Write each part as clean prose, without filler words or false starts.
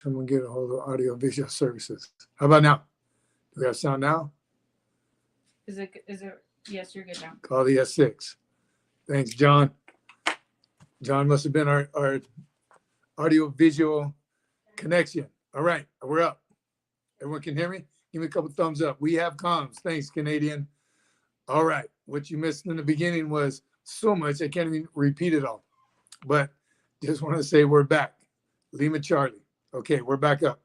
Someone get a hold of audio visual services. How about now? Do we have sound now? Is it? Yes, you're good now. Call the S6. Thanks, John. John must have been our audio visual connection. All right, we're up. Everyone can hear me? Give me a couple thumbs up. We have comms. Thanks, Canadian. All right. What you missed in the beginning was so much, I can't even repeat it all. But just want to say we're back. Lima Charlie. Okay, we're back up.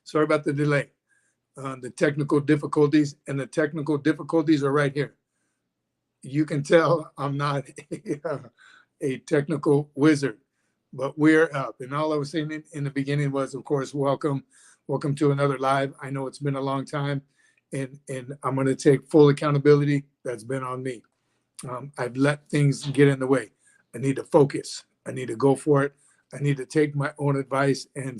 Sorry about the delay. The technical difficulties, and the technical difficulties are right here. You can tell I'm not a technical wizard, but we're up. And all I was saying in the beginning was, of course, welcome to another live. I know it's been a long time, and I'm going to take full accountability. That's been on me. I've let things get in the way. I need to focus. I need to go for it. I need to take my own advice, and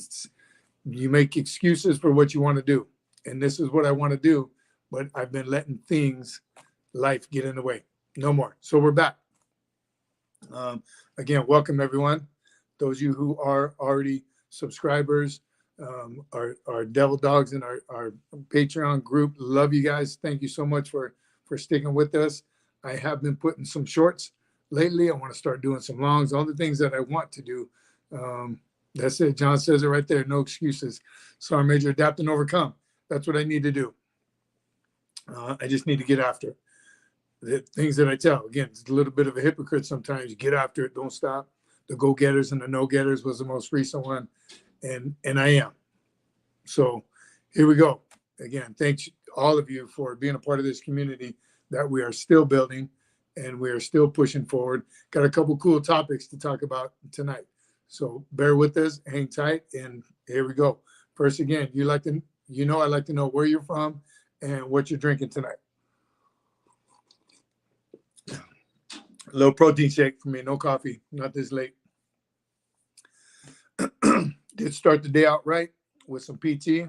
you make excuses for what you want to do. And this is what I want to do, but I've been letting life get in the way. No more. So we're back. Again, welcome everyone. Those of you who are already subscribers, our devil dogs in our Patreon group, love you guys. Thank you so much for sticking with us. I have been putting some shorts lately. I want to start doing some longs, all the things that I want to do. That's it. John says it right there. No excuses. Sorry, Major, adapt and overcome. That's what I need to do. I just need to get after it. The things that I tell, again, it's a little bit of a hypocrite sometimes. You get after it, don't stop. The go-getters and the no-getters was the most recent one, and I am. So here we go. Again, thanks all of you for being a part of this community that we are still building, and we are still pushing forward. Got a couple cool topics to talk about tonight. So bear with us, hang tight, and here we go. First, again, I like to know where you're from and what you're drinking tonight. Low protein shake for me, no coffee, not this late. Did start the day out right with some PT.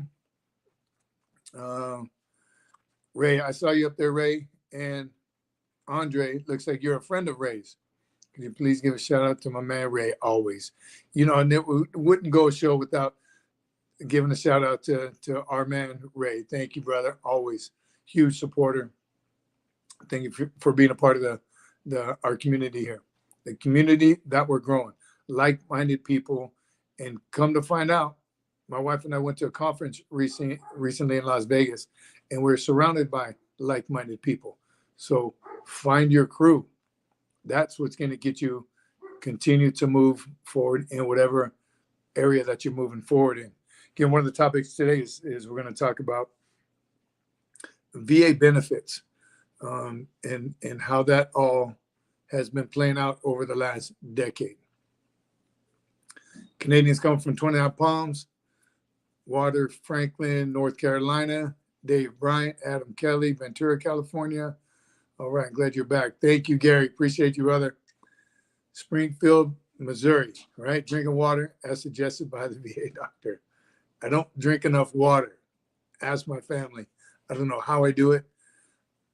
Ray, I saw you up there, Ray, and Andre, looks like you're a friend of Ray's. Could you please give a shout out to my man Ray always? And it wouldn't go a show without giving a shout out to our man Ray. Thank you, brother. Always huge supporter. Thank you for being a part of our community here, the community that we're growing, like-minded people. And come to find out, my wife and I went to a conference recently in Las Vegas, and we're surrounded by like-minded people. So find your crew. That's what's going to get you continue to move forward in whatever area that you're moving forward in. Again, one of the topics today is we're going to talk about VA benefits. And how that all has been playing out over the last decade. Canadians come from 29 Palms, Water, Franklin, North Carolina, Dave Bryant, Adam Kelly, Ventura, California. All right, glad you're back. Thank you, Gary. Appreciate you, brother. Springfield, Missouri. All right, drinking water as suggested by the VA doctor. I don't drink enough water. Ask my family. I don't know how I do it.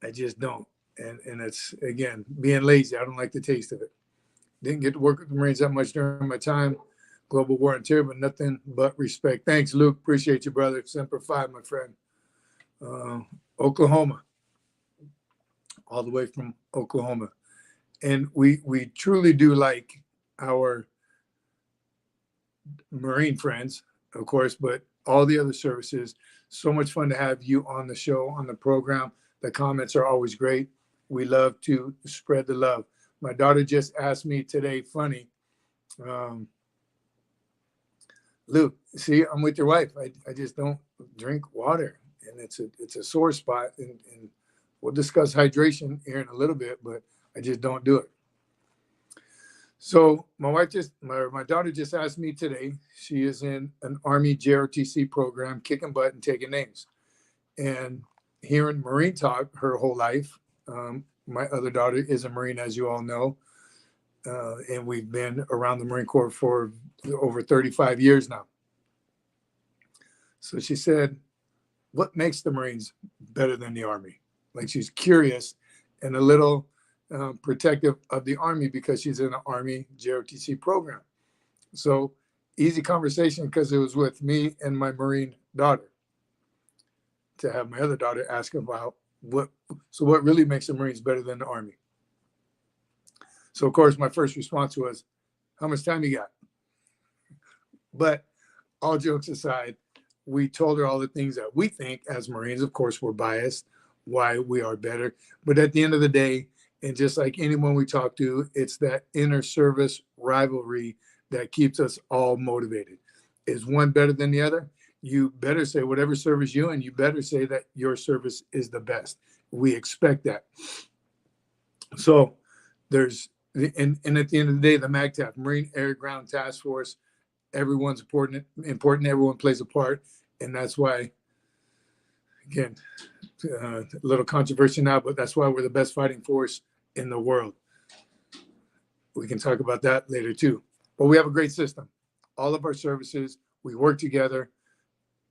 I just don't. And it's, again, being lazy. I don't like the taste of it. Didn't get to work with the Marines that much during my time. Global war and terror, but nothing but respect. Thanks, Luke. Appreciate you, brother. Semper Fi, my friend. Oklahoma. All the way from Oklahoma. And we truly do like our Marine friends, of course, but all the other services. So much fun to have you on the show, on the program. The comments are always great. We love to spread the love. My daughter just asked me today, funny, Luke, see, I'm with your wife. I just don't drink water, and it's a sore spot. And we'll discuss hydration here in a little bit, but I just don't do it. So my daughter just asked me today. She is in an Army JROTC program, kicking butt and taking names, and hearing Marine talk her whole life. My other daughter is a Marine, as you all know, and we've been around the Marine Corps for over 35 years now. So she said, what makes the Marines better than the Army? Like, she's curious and a little protective of the Army because she's in an Army JROTC program. So easy conversation because it was with me and my Marine daughter. To have my other daughter ask about what really makes the Marines better than the Army. So of course my first response was, how much time you got? But all jokes aside, we told her all the things that we think as Marines. Of course, we're biased, why we are better. But at the end of the day, and just like anyone we talk to, it's that inner service rivalry that keeps us all motivated. Is one better than the other? You better say whatever service you, and you better say that your service is the best. We expect that. So there's, and at the end of the day, the MAGTF, Marine Air Ground Task Force, everyone's important, everyone plays a part. And that's why, again, a little controversy now, but that's why we're the best fighting force in the world. We can talk about that later too. But we have a great system. All of our services, we work together.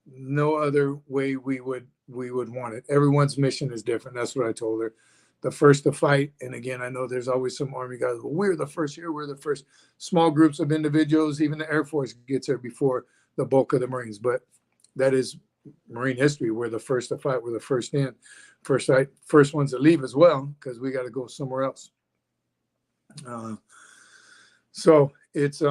No other way we would want it. Everyone's mission is different. That's what I told her. The first to fight, and again, I know there's always some Army guys, well, we're the first here, we're the first. Small groups of individuals, even the Air Force gets there before the bulk of the Marines. But that is Marine history. We're the first to fight. We're the first in, first ones to leave as well, because we got to go somewhere else. So it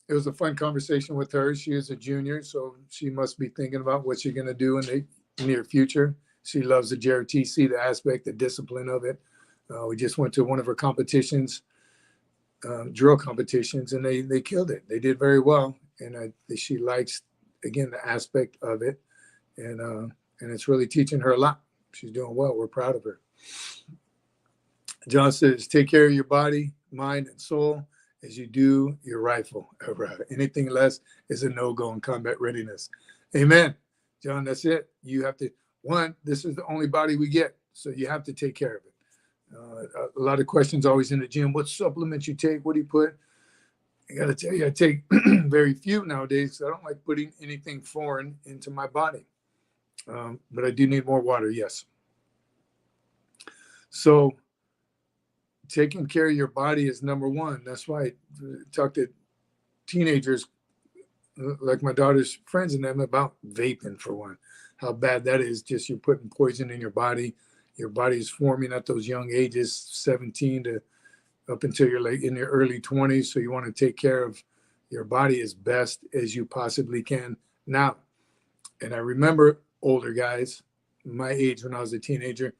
was a fun conversation with her. She is a junior, so she must be thinking about what she's going to do in the near future. She loves the JRTC, the aspect, the discipline of it. We just went to one of her competitions, drill competitions, and they killed it. They did very well, and she likes, again, the aspect of it, and it's really teaching her a lot. She's doing well. We're proud of her. John says, take care of your body, mind, and soul as you do your rifle. Anything less is a no-go in combat readiness. Amen. John, that's it. You have to, this is the only body we get, so you have to take care of it. A lot of questions always in the gym. What supplements you take? What do you put? I got to tell you, I take very few nowadays. I don't like putting anything foreign into my body. But I do need more water, yes. So taking care of your body is number one. That's why I talk to teenagers, like my daughter's friends and them, about vaping, for one. How bad that is. Just you're putting poison in your body. Your body is forming at those young ages, 17 to up until you're like in your early 20s. So you want to take care of your body as best as you possibly can now. And I remember older guys, my age when I was a teenager,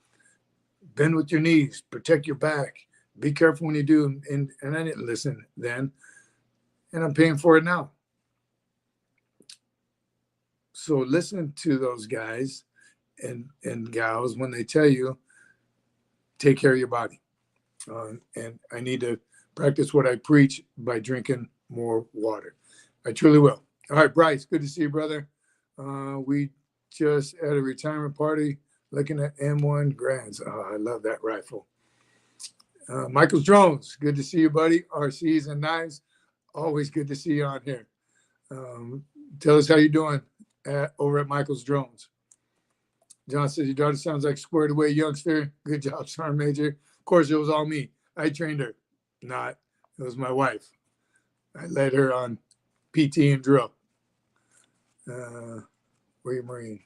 bend with your knees, protect your back, be careful when you do. And I didn't listen then. And I'm paying for it now. So listen to those guys and gals when they tell you, take care of your body. And I need to practice what I preach by drinking more water. I truly will. All right, Bryce, good to see you, brother. We just at a retirement party looking at M1 Grands. Oh, I love that rifle. Michael's Drones, good to see you, buddy. RCs and knives, always good to see you on here. Tell us how you're doing over at Michael's Drones. John says, your daughter sounds like squared away youngster. Good job, Sergeant Major. Of course, it was all me. I trained her. Not. It was my wife. I led her on PT and drill. Were you Marine?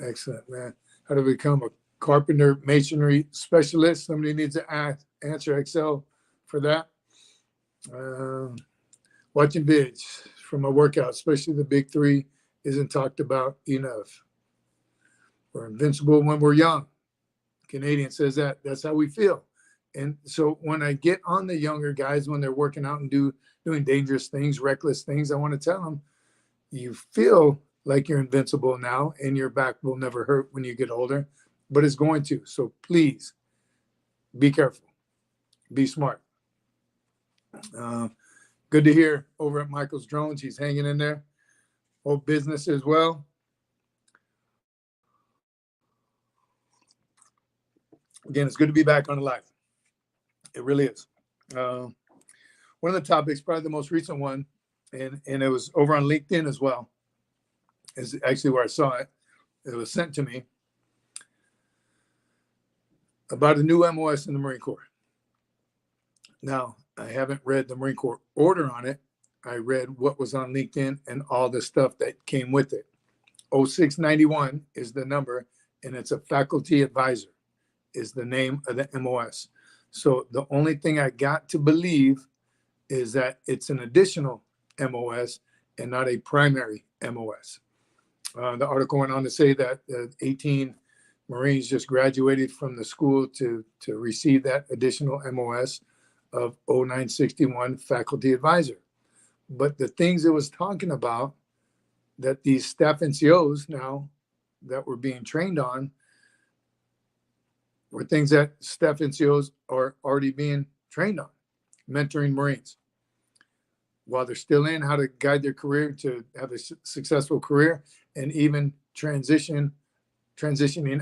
Excellent, man. How to become a carpenter masonry specialist? Somebody needs to answer Excel for that. Watching vids from my workout, especially the big three, isn't talked about enough. We're invincible when we're young. Canadian says that. That's how we feel. And so when I get on the younger guys, when they're working out and doing dangerous things, reckless things, I want to tell them, you feel like you're invincible now and your back will never hurt when you get older, but it's going to. So please be careful. Be smart. Good to hear over at Michael's Drones. He's hanging in there. Whole business as well. Again, it's good to be back on the live. It really is. One of the topics, probably the most recent one, and it was over on LinkedIn as well, is actually where I saw it. It was sent to me about a new MOS in the Marine Corps. Now, I haven't read the Marine Corps order on it. I read what was on LinkedIn and all the stuff that came with it. 0691 is the number, and it's a faculty advisor is the name of the MOS. So the only thing I got to believe is that it's an additional MOS and not a primary MOS. The article went on to say that 18 Marines just graduated from the school to receive that additional MOS of 0961 faculty advisor. But the things it was talking about that these staff NCOs now that were being trained on were things that staff NCOs are already being trained on, mentoring Marines. While they're still in, how to guide their career to have a successful career, and even transitioning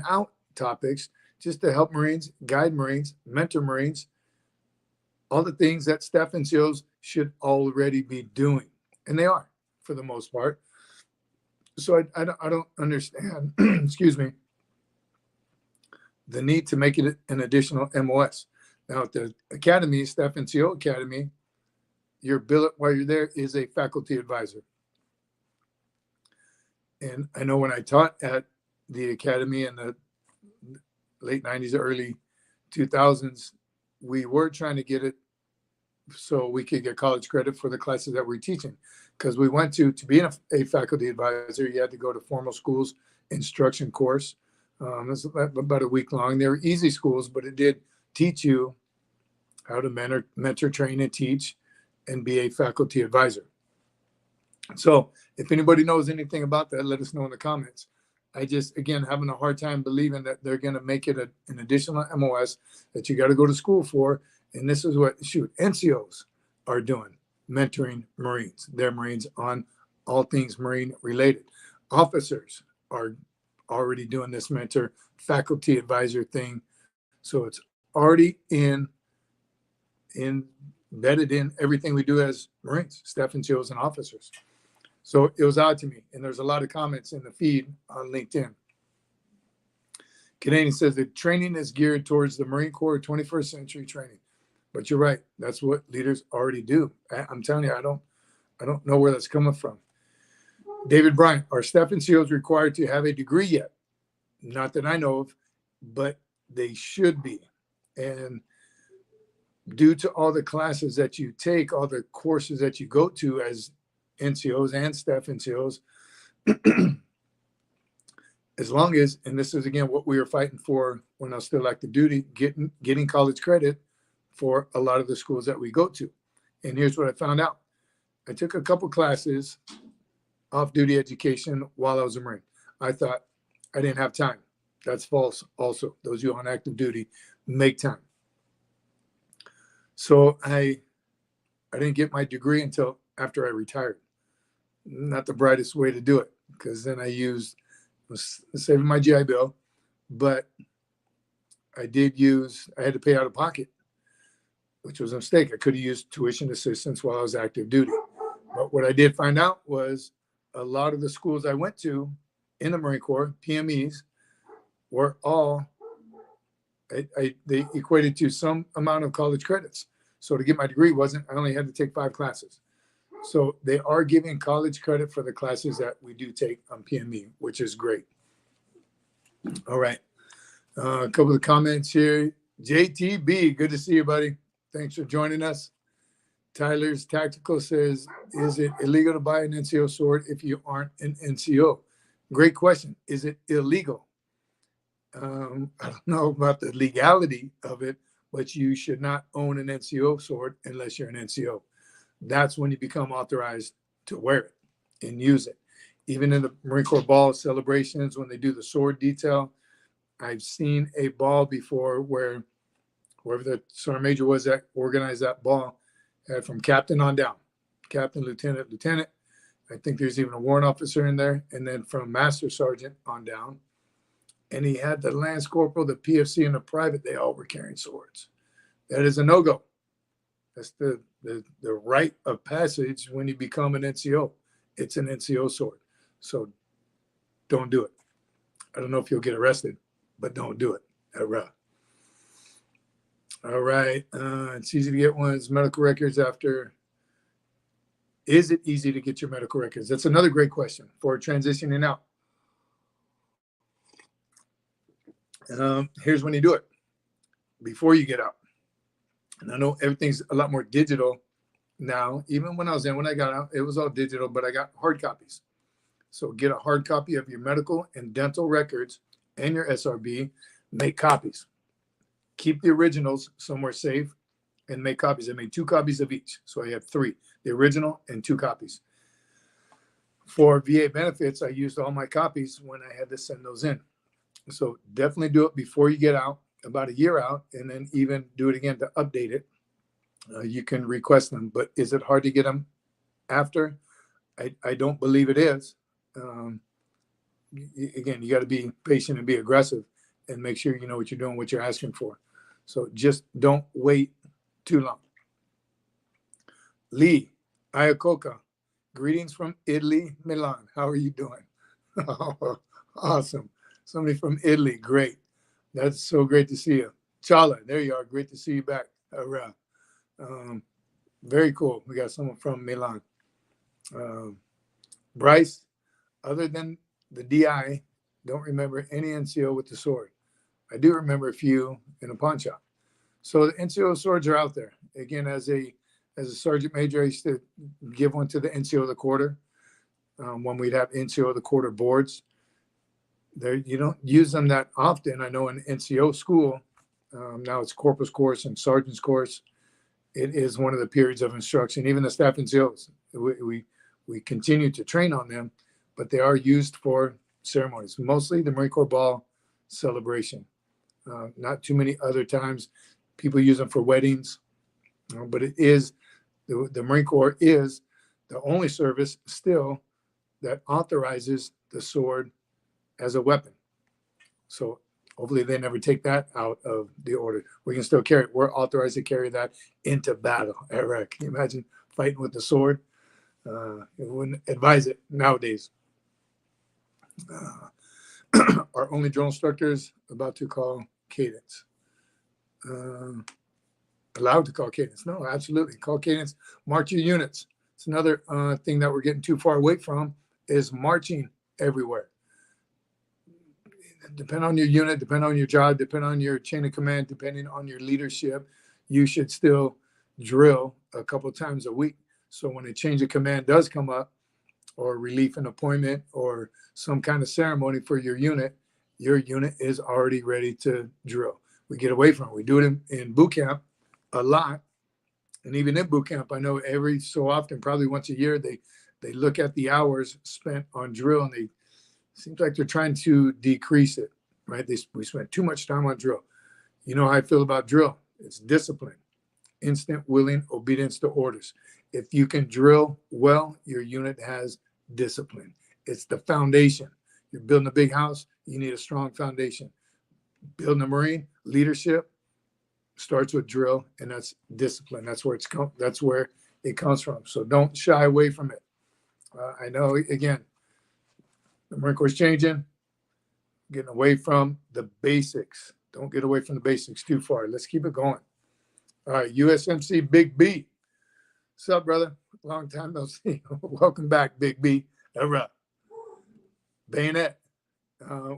out topics just to help Marines, guide Marines, mentor Marines, all the things that staff NCOs should already be doing. And they are, for the most part. So I don't understand, excuse me, the need to make it an additional MOS. Now at the academy, Staff NCO Academy, your billet while you're there is a faculty advisor. And I know when I taught at the academy in the late 90s, early 2000s, we were trying to get it so we could get college credit for the classes that we're teaching. Because we went to be a faculty advisor, you had to go to formal schools instruction course. It was about a week long. They were easy schools, but it did teach you how to mentor, train, and teach, and be a faculty advisor. So if anybody knows anything about that, let us know in the comments. I just, again, having a hard time believing that they're going to make it an additional MOS that you got to go to school for. And this is what, NCOs are doing, mentoring Marines. They're Marines on all things Marine related. Officers are already doing this mentor faculty advisor thing. So it's already embedded in everything we do as Marines, staff NCOs and officers. So it was odd to me. And there's a lot of comments in the feed on LinkedIn. Canadian says the training is geared towards the Marine Corps 21st century training. But you're right. That's what leaders already do. I'm telling you, I don't know where that's coming from. David Bryant, are staff NCOs required to have a degree yet? Not that I know of, but they should be. And due to all the classes that you take, all the courses that you go to as NCOs and staff NCOs, as long as, and this is again what we were fighting for when I was still active duty, getting college credit for a lot of the schools that we go to. And here's what I found out. I took a couple classes off-duty education while I was a Marine. I thought I didn't have time. That's false also. Those of you on active duty, make time. So I didn't get my degree until after I retired. Not the brightest way to do it, because then I was saving my GI Bill, but I had to pay out of pocket, which was a mistake. I could have used tuition assistance while I was active duty. But what I did find out was a lot of the schools I went to in the Marine Corps, PMEs, were all, they equated to some amount of college credits. So to get my degree I only had to take 5 classes. So they are giving college credit for the classes that we do take on PME, which is great. All right. A couple of comments here. JTB, good to see you, buddy. Thanks for joining us. Tyler's Tactical says, is it illegal to buy an NCO sword if you aren't an NCO? Great question. Is it illegal? I don't know about the legality of it, but you should not own an NCO sword unless you're an NCO. That's when you become authorized to wear it and use it. Even in the Marine Corps ball celebrations, when they do the sword detail, I've seen a ball before where whoever the sergeant major was that organized that ball had from captain on down, captain, lieutenant. I think there's even a warrant officer in there. And then from master sergeant on down. And he had the lance corporal, the PFC, and the private. They all were carrying swords. That is a no-go. That's the rite of passage when you become an NCO. It's an NCO sword. So don't do it. I don't know if you'll get arrested, but don't do it. All right. It's easy to get one's medical records after. Is it easy to get your medical records? That's another great question for transitioning out. Here's when you do it before you get out. And I know everything's a lot more digital now. Even when I got out, it was all digital, but I got hard copies. So get a hard copy of your medical and dental records and your SRB. Make copies. Keep the originals somewhere safe and make copies. I made 2 copies of each. So I have 3, the original and 2 copies. For VA benefits, I used all my copies when I had to send those in. So definitely do it before you get out, about a year out, and then even do it again to update it. You can request them, but is it hard to get them after? I don't believe it is. Again, you got to be patient and be aggressive and make sure you know what you're doing, what you're asking for. So just don't wait too long. Lee Ayakoka, greetings from Italy, Milan. How are you doing? Awesome. Somebody from Italy. Great. That's so great to see you. Chala, there you are. Great to see you back. Very cool. We got someone from Milan. Bryce, other than the DI, don't remember any NCO with the sword. I do remember a few in a pawn shop. So the NCO swords are out there. Again, as a sergeant major, I used to give one to the NCO of the quarter when we'd have NCO of the quarter boards. There, you don't use them that often. I know in NCO school, now it's corporal's course and sergeant's course. It is one of the periods of instruction. Even the staff NCOs, we continue to train on them, but they are used for ceremonies, mostly the Marine Corps Ball celebration. Not too many other times. People use them for weddings, but it is the Marine Corps is the only service still that authorizes the sword as a weapon. So hopefully they never take that out of the order. We can still carry it. We're authorized to carry that into battle. Eric, can you imagine fighting with the sword? We wouldn't advise it nowadays. Our only drill instructors about to call cadence. Allowed to call cadence? No, absolutely. Call cadence. March your units. It's another thing that we're getting too far away from is marching everywhere. Depend on your unit, depend on your job, depend on your chain of command, depending on your leadership, you should still drill a couple of times a week. So when a change of command does come up, or relief and appointment, or some kind of ceremony for your unit is already ready to drill. We get away from it. We do it in boot camp a lot. And even in boot camp, I know every so often, probably once a year, they look at the hours spent on drill, and seems like they're trying to decrease it, right? We spent too much time on drill. You know how I feel about drill. It's discipline, instant, willing obedience to orders. If you can drill well, your unit has discipline. It's the foundation. You're building a big house, you need a strong foundation. Building a Marine, leadership starts with drill, and that's discipline. That's where it comes from. So don't shy away from it. I know, again, the Marine Corps is changing, getting away from the basics. Don't get away from the basics too far. Let's keep it going. All right, USMC Big B. What's up, brother? Long time no see. Welcome back, Big B. All right. Bayonet.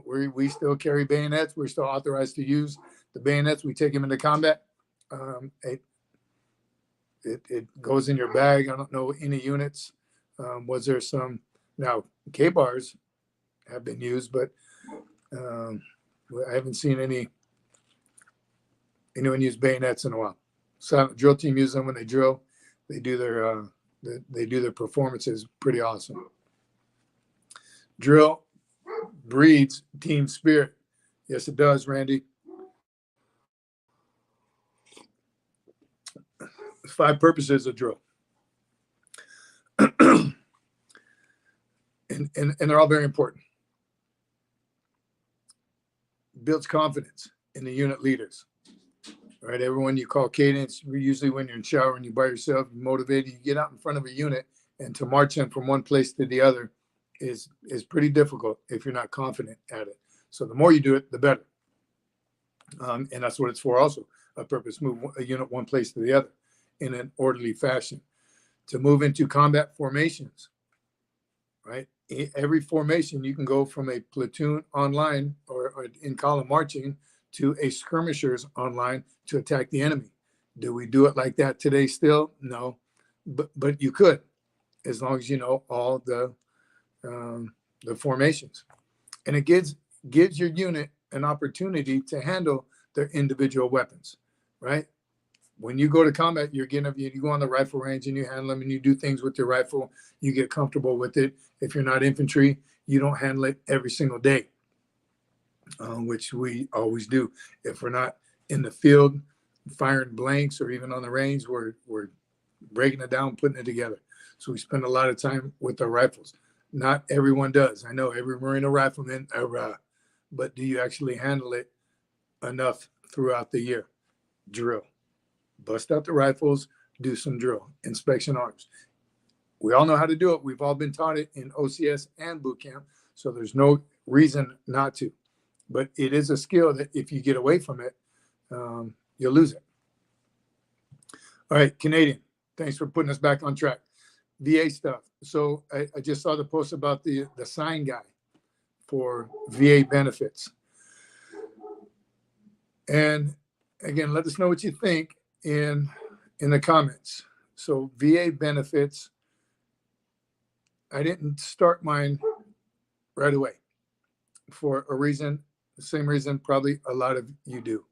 We still carry bayonets. We're still authorized to use the bayonets. We take them into combat. It goes in your bag. I don't know any units. Was there some? Now, K-bars have been used, but I haven't seen anyone use bayonets in a while. So drill team uses them when they drill. They do their performances pretty awesome. Drill breeds team spirit. Yes, it does, Randy. 5 purposes of drill. And they're all very important. Builds confidence in the unit leaders. All right, everyone you call cadence, usually when you're in shower and you're by yourself, you're motivated, you get out in front of a unit, and to march them from one place to the other is pretty difficult if you're not confident at it. So the more you do it, the better. And that's what it's for also. a purpose, move a unit one place to the other in an orderly fashion. To move into combat formations, right? Every formation, you can go from a platoon online or in column marching to a skirmishers online to attack the enemy. Do we do it like that today still? No, but you could, as long as you know all the formations. And it gives your unit an opportunity to handle their individual weapons, right? When you go to combat, you go on the rifle range and you handle them and you do things with your rifle. You get comfortable with it. If you're not infantry, you don't handle it every single day, which we always do. If we're not in the field firing blanks or even on the range, we're breaking it down, putting it together. So we spend a lot of time with our rifles. Not everyone does. I know every Marine or rifleman, but do you actually handle it enough throughout the year? Drill. Bust out the rifles, do some drill, inspection arms. We all know how to do it. We've all been taught it in OCS and boot camp, so there's no reason not to. But it is a skill that if you get away from it, you'll lose it. All right, Canadian, thanks for putting us back on track. VA stuff. So I just saw the post about the sign guy for VA benefits. And again, let us know what you think in the comments. So VA benefits, I didn't start mine right away for a reason, the same reason probably a lot of you do.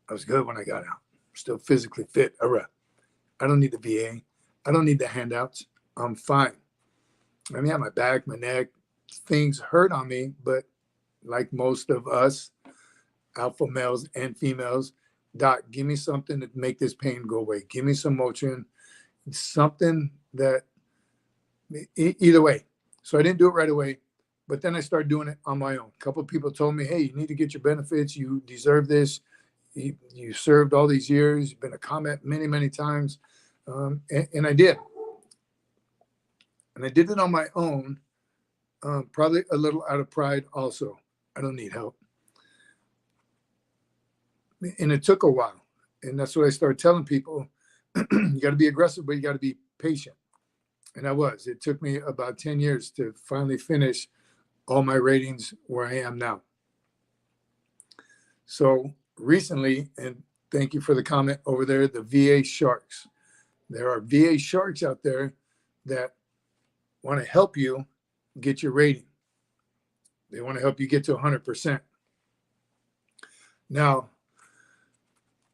I was good when I got out. Still physically fit. I don't need the VA. I don't need the handouts. I'm fine. I mean, my back, my neck, things hurt on me, but like most of us, alpha males and females, doc, give me something to make this pain go away. Give me some Motrin, something that, either way. So I didn't do it right away, but then I started doing it on my own. A couple of people told me, hey, you need to get your benefits. You deserve this. You served all these years. You've been a combat many, many times. And I did. And I did it on my own, probably a little out of pride also. I don't need help. And it took a while. And that's what I started telling people. You got to be aggressive, but you got to be patient. And I was. It took me about 10 years to finally finish all my ratings where I am now. So recently, and thank you for the comment over there, the VA sharks. There are VA sharks out there that want to help you get your rating. They want to help you get to 100%. Now,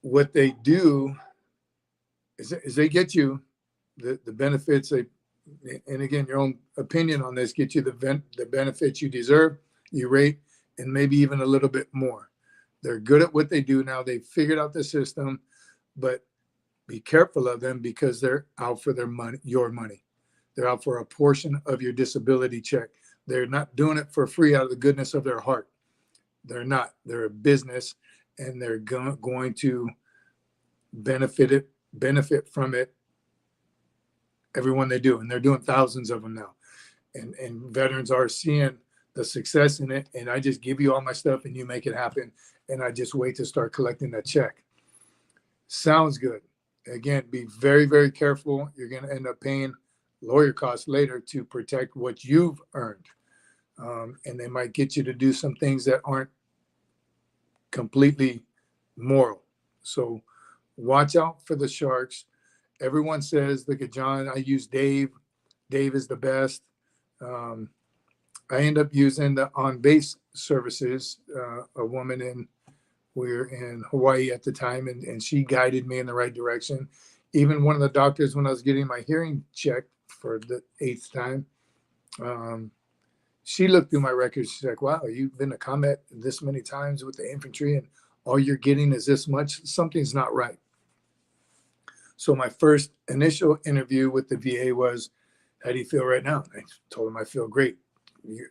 what they do is they get you the benefits. And again, your own opinion on this, get you the benefits you deserve, you rate, and maybe even a little bit more. They're good at what they do now. They've figured out the system, but be careful of them because they're out for their money, your money. They're out for a portion of your disability check. They're not doing it for free out of the goodness of their heart. They're not. They're a business, and they're going to benefit from it. Everyone they do, and they're doing thousands of them now. And veterans are seeing the success in it. And I just give you all my stuff, and you make it happen. And I just wait to start collecting that check. Sounds good. Again, be very, very careful. You're going to end up paying lawyer costs later to protect what you've earned. And they might get you to do some things that aren't completely moral. So watch out for the sharks. Everyone says, look at John, I use Dave. Dave is the best. I end up using the on-base services, a woman we were in Hawaii at the time, and she guided me in the right direction. Even one of the doctors, when I was getting my hearing checked for the 8th time, she looked through my records. She's like, wow, you've been to combat this many times with the infantry and all you're getting is this much. Something's not right. So my first initial interview with the VA was, how do you feel right now? And I told him I feel great.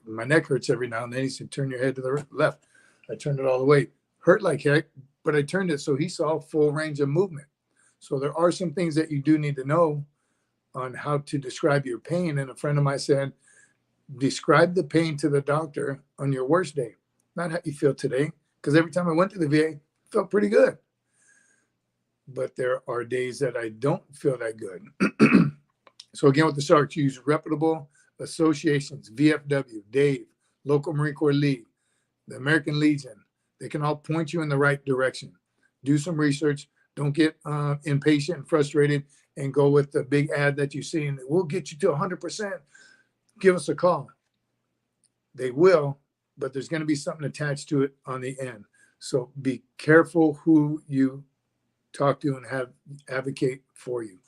My neck hurts every now and then. He said, turn your head to the left. I turned it all the way. Hurt like heck, but I turned it so he saw full range of movement. So there are some things that you do need to know on how to describe your pain. And a friend of mine said, describe the pain to the doctor on your worst day, not how you feel today. Because every time I went to the VA, I felt pretty good. but there are days that I don't feel that good. So again, with the Sharks, use reputable associations, VFW, Dave, local Marine Corps League, the American Legion. They can all point you in the right direction. Do some research. Don't get impatient and frustrated and go with the big ad that you see and we'll get you to 100%. Give us a call. They will, but there's going to be something attached to it on the end. So be careful who you talk to and have advocate for you.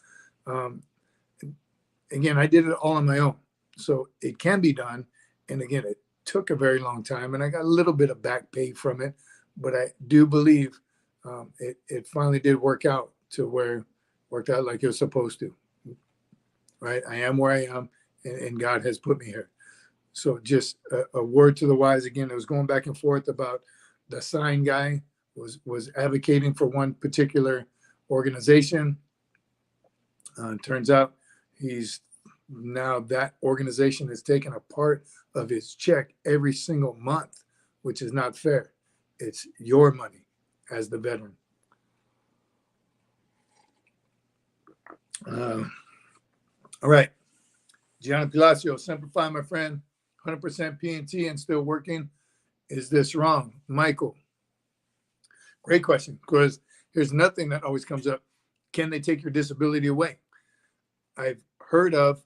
Again, I did it all on my own. So it can be done. And again, it took a very long time and I got a little bit of back pay from it, but I do believe it finally did work out to where worked out like it was supposed to, right? I am where I am and God has put me here. So just a word to the wise. Again, it was going back and forth about the sign guy was advocating for one particular organization. Turns out he's now that organization has taken a part of his check every single month, which is not fair. It's your money as the veteran. All right. Gianna Palacio, Semper Fi, my friend, 100% PNT and still working. Is this wrong? Michael, great question, because here's nothing that always comes up. Can they take your disability away? I've heard of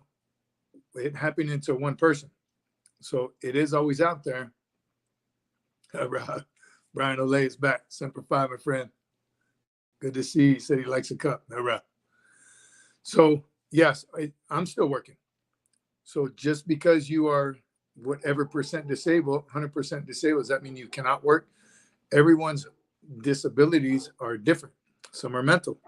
it happening to one person. So it is always out there. Brian Olay is back. Semper Fi, my friend. Good to see you. He said he likes a cup. So yes, I'm still working. So just because you are whatever percent disabled, 100% disabled, does that mean you cannot work? Everyone's disabilities are different. Some are mental.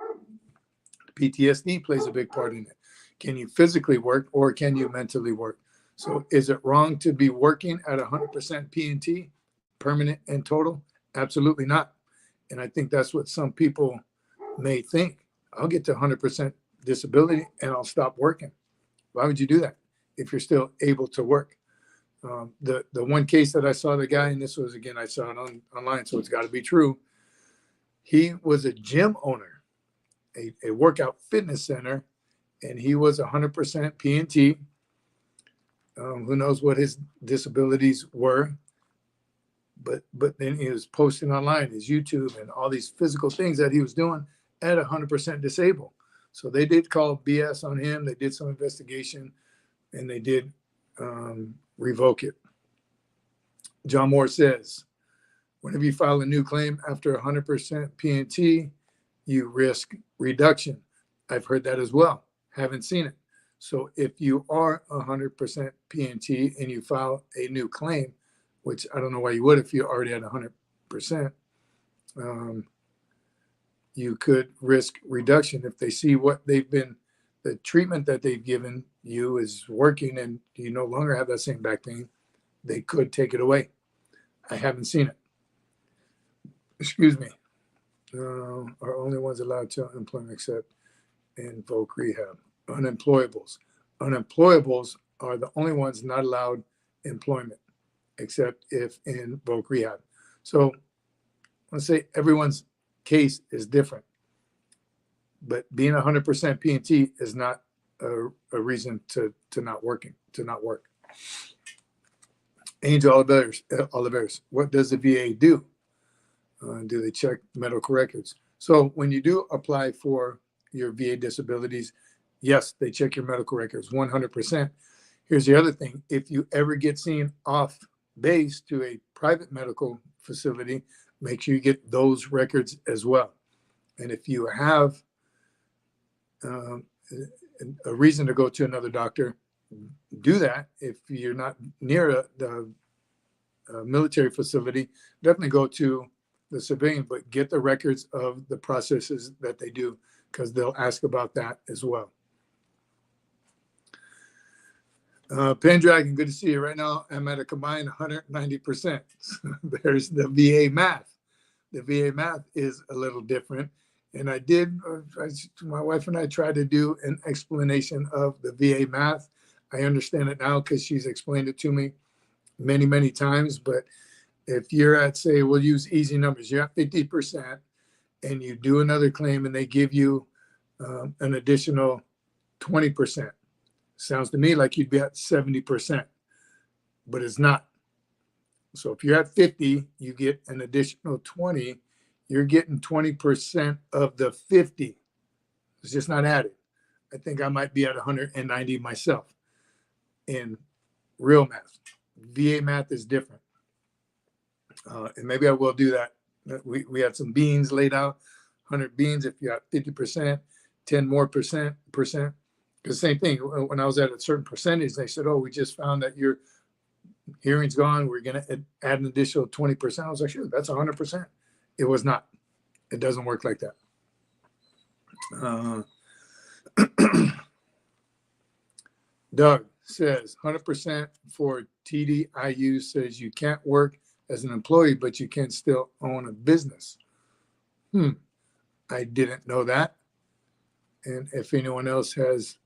PTSD plays a big part in it. Can you physically work or can you mentally work? So is it wrong to be working at 100% PNT, permanent and total? Absolutely not. And I think that's what some people may think. I'll get to 100% disability and I'll stop working. Why would you do that if you're still able to work? The one case that I saw the guy, and this was, again, I saw it online, so it's got to be true. He was a gym owner, a workout fitness center, and he was 100% PNT. Who knows what his disabilities were, but then he was posting online his YouTube and all these physical things that he was doing at 100% disabled. So they did call BS on him. They did some investigation, and they did revoke it. John Moore says, whenever you file a new claim after 100% PNT, you risk reduction. I've heard that as well. Haven't seen it. So if you are 100% PNT and you file a new claim, which I don't know why you would if you're already at 100%, you could risk reduction if they see what they've been, the treatment that they've given you is working and you no longer have that same back pain, they could take it away. I haven't seen it. Excuse me. Are only ones allowed to employment except in voc rehab. Unemployables. Unemployables are the only ones not allowed employment except if in voc rehab. So let's say everyone's case is different, but being 100% PNT is not a reason to not work. Angel Oliveris, what does the VA do? Do they check medical records? So when you do apply for your VA disabilities, yes, they check your medical records 100%. Here's the other thing. If you ever get seen off base to a private medical facility, make sure you get those records as well. And if you have a reason to go to another doctor, do that. If you're not near the military facility, definitely go to the civilian, but get the records of the processes that they do, because they'll ask about that as well. Pendragon, good to see you. Right now, I'm at a combined 190%. There's the VA math. The VA math is a little different. And my wife and I tried to do an explanation of the VA math. I understand it now because she's explained it to me many, many times. But if you're at, say, we'll use easy numbers, you're at 50% and you do another claim and they give you an additional 20%. Sounds to me like you'd be at 70%, but it's not. So if you're at 50, you get an additional 20. You're getting 20% of the 50. It's just not added. I think I might be at 190 myself in real math. VA math is different. And maybe I will do that. We had some beans laid out, 100 beans. If you're at 50%, 10 more percent. Because same thing, when I was at a certain percentage, they said, oh, we just found that your hearing's gone. We're going to add an additional 20%. I was like, shoot, that's 100%. It was not. It doesn't work like that. Doug says 100% for TDIU says you can't work as an employee, but you can still own a business. I didn't know that. And if anyone else has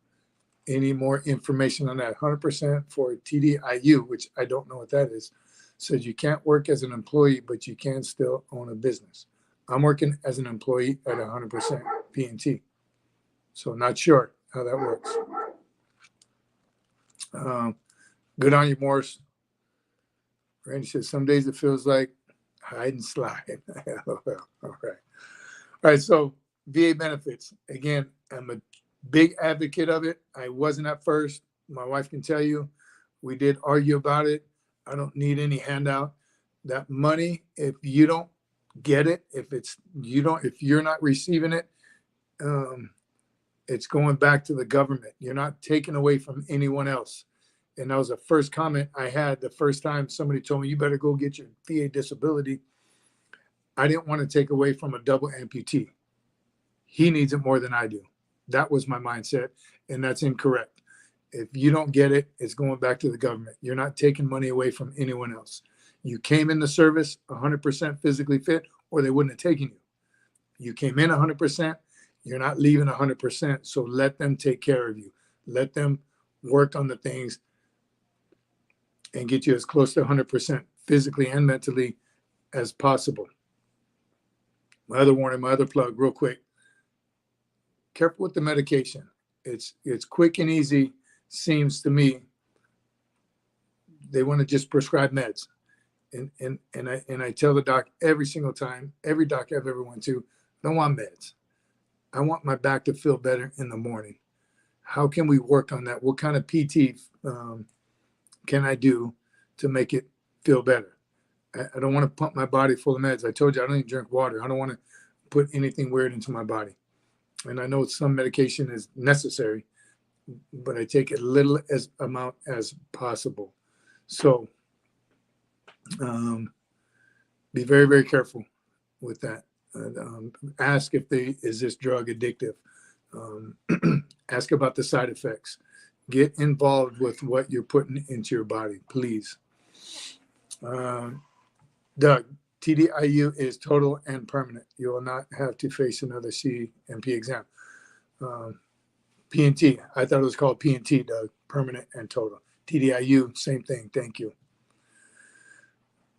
any more information on that, 100% for TDIU, which I don't know what that is, says you can't work as an employee, but you can still own a business. I'm working as an employee at 100% P&T. So not sure how that works. Good on you, Morris. Randy says, some days it feels like hide and slide. All right. All right. So VA benefits. Again, I'm a big advocate of it. I wasn't at first. My wife can tell you, we did argue about it. I don't need any handout. That money, if you don't get it, if you're not receiving it, it's going back to the government. You're not taking away from anyone else. And that was the first comment I had the first time somebody told me, you better go get your VA disability. I didn't want to take away from a double amputee. He needs it more than I do. That was my mindset, and that's incorrect. If you don't get it, it's going back to the government. You're not taking money away from anyone else. You came in the service 100% physically fit, or they wouldn't have taken you. You came in 100%, you're not leaving 100%, so let them take care of you. Let them work on the things and get you as close to 100% physically and mentally as possible. My other warning, my other plug, real quick. Careful with the medication. It's quick and easy, seems to me. They want to just prescribe meds. And I tell the doc every single time, every doc I've ever went to, I don't want meds. I want my back to feel better in the morning. How can we work on that? What kind of PT can I do to make it feel better? I don't want to pump my body full of meds. I told you I don't even drink water. I don't want to put anything weird into my body. And I know some medication is necessary, but I take as little amount as possible. So be very, very careful with that. Ask is this drug addictive? Ask about the side effects. Get involved with what you're putting into your body, please. Doug, TDIU is total and permanent. You will not have to face another CMP exam. P&T, I thought it was called P&T, Doug, permanent and total. TDIU, same thing. Thank you.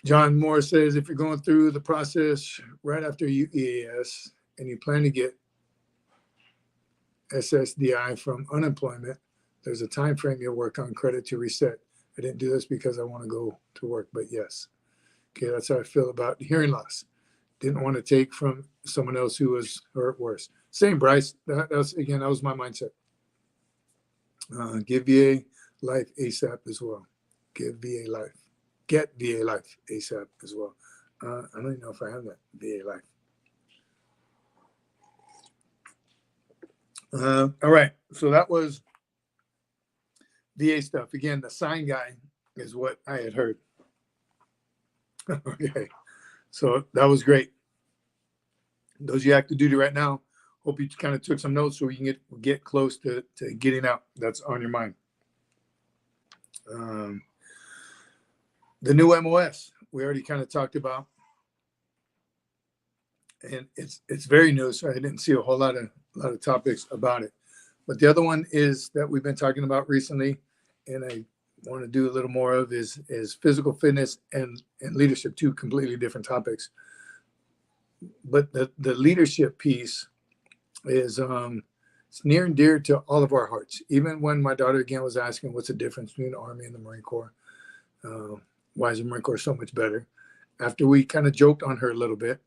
John Moore says, if you're going through the process right after EAS and you plan to get SSDI from unemployment, there's a time frame you'll work on credit to reset. I didn't do this because I want to go to work, but yes. Okay, that's how I feel about hearing loss. Didn't want to take from someone else who was hurt worse. Same, Bryce. That was my mindset. Give VA life ASAP as well. Give VA life. Get VA life ASAP as well. I don't even know if I have that VA life. All right. So that was VA stuff. Again, the sign guy is what I had heard. Okay. So that was great. Those of you active duty right now, hope you kind of took some notes so we can get close to getting out. That's on your mind. The new MOS, we already kind of talked about. And it's very new, so I didn't see a whole lot of topics about it. But the other one is that we've been talking about recently, and I want to do a little more of is physical fitness and leadership, two completely different topics. but the leadership piece is it's near and dear to all of our hearts. Even when my daughter again was asking what's the difference between the Army and the Marine Corps, why is the Marine Corps so much better? After we kind of joked on her a little bit,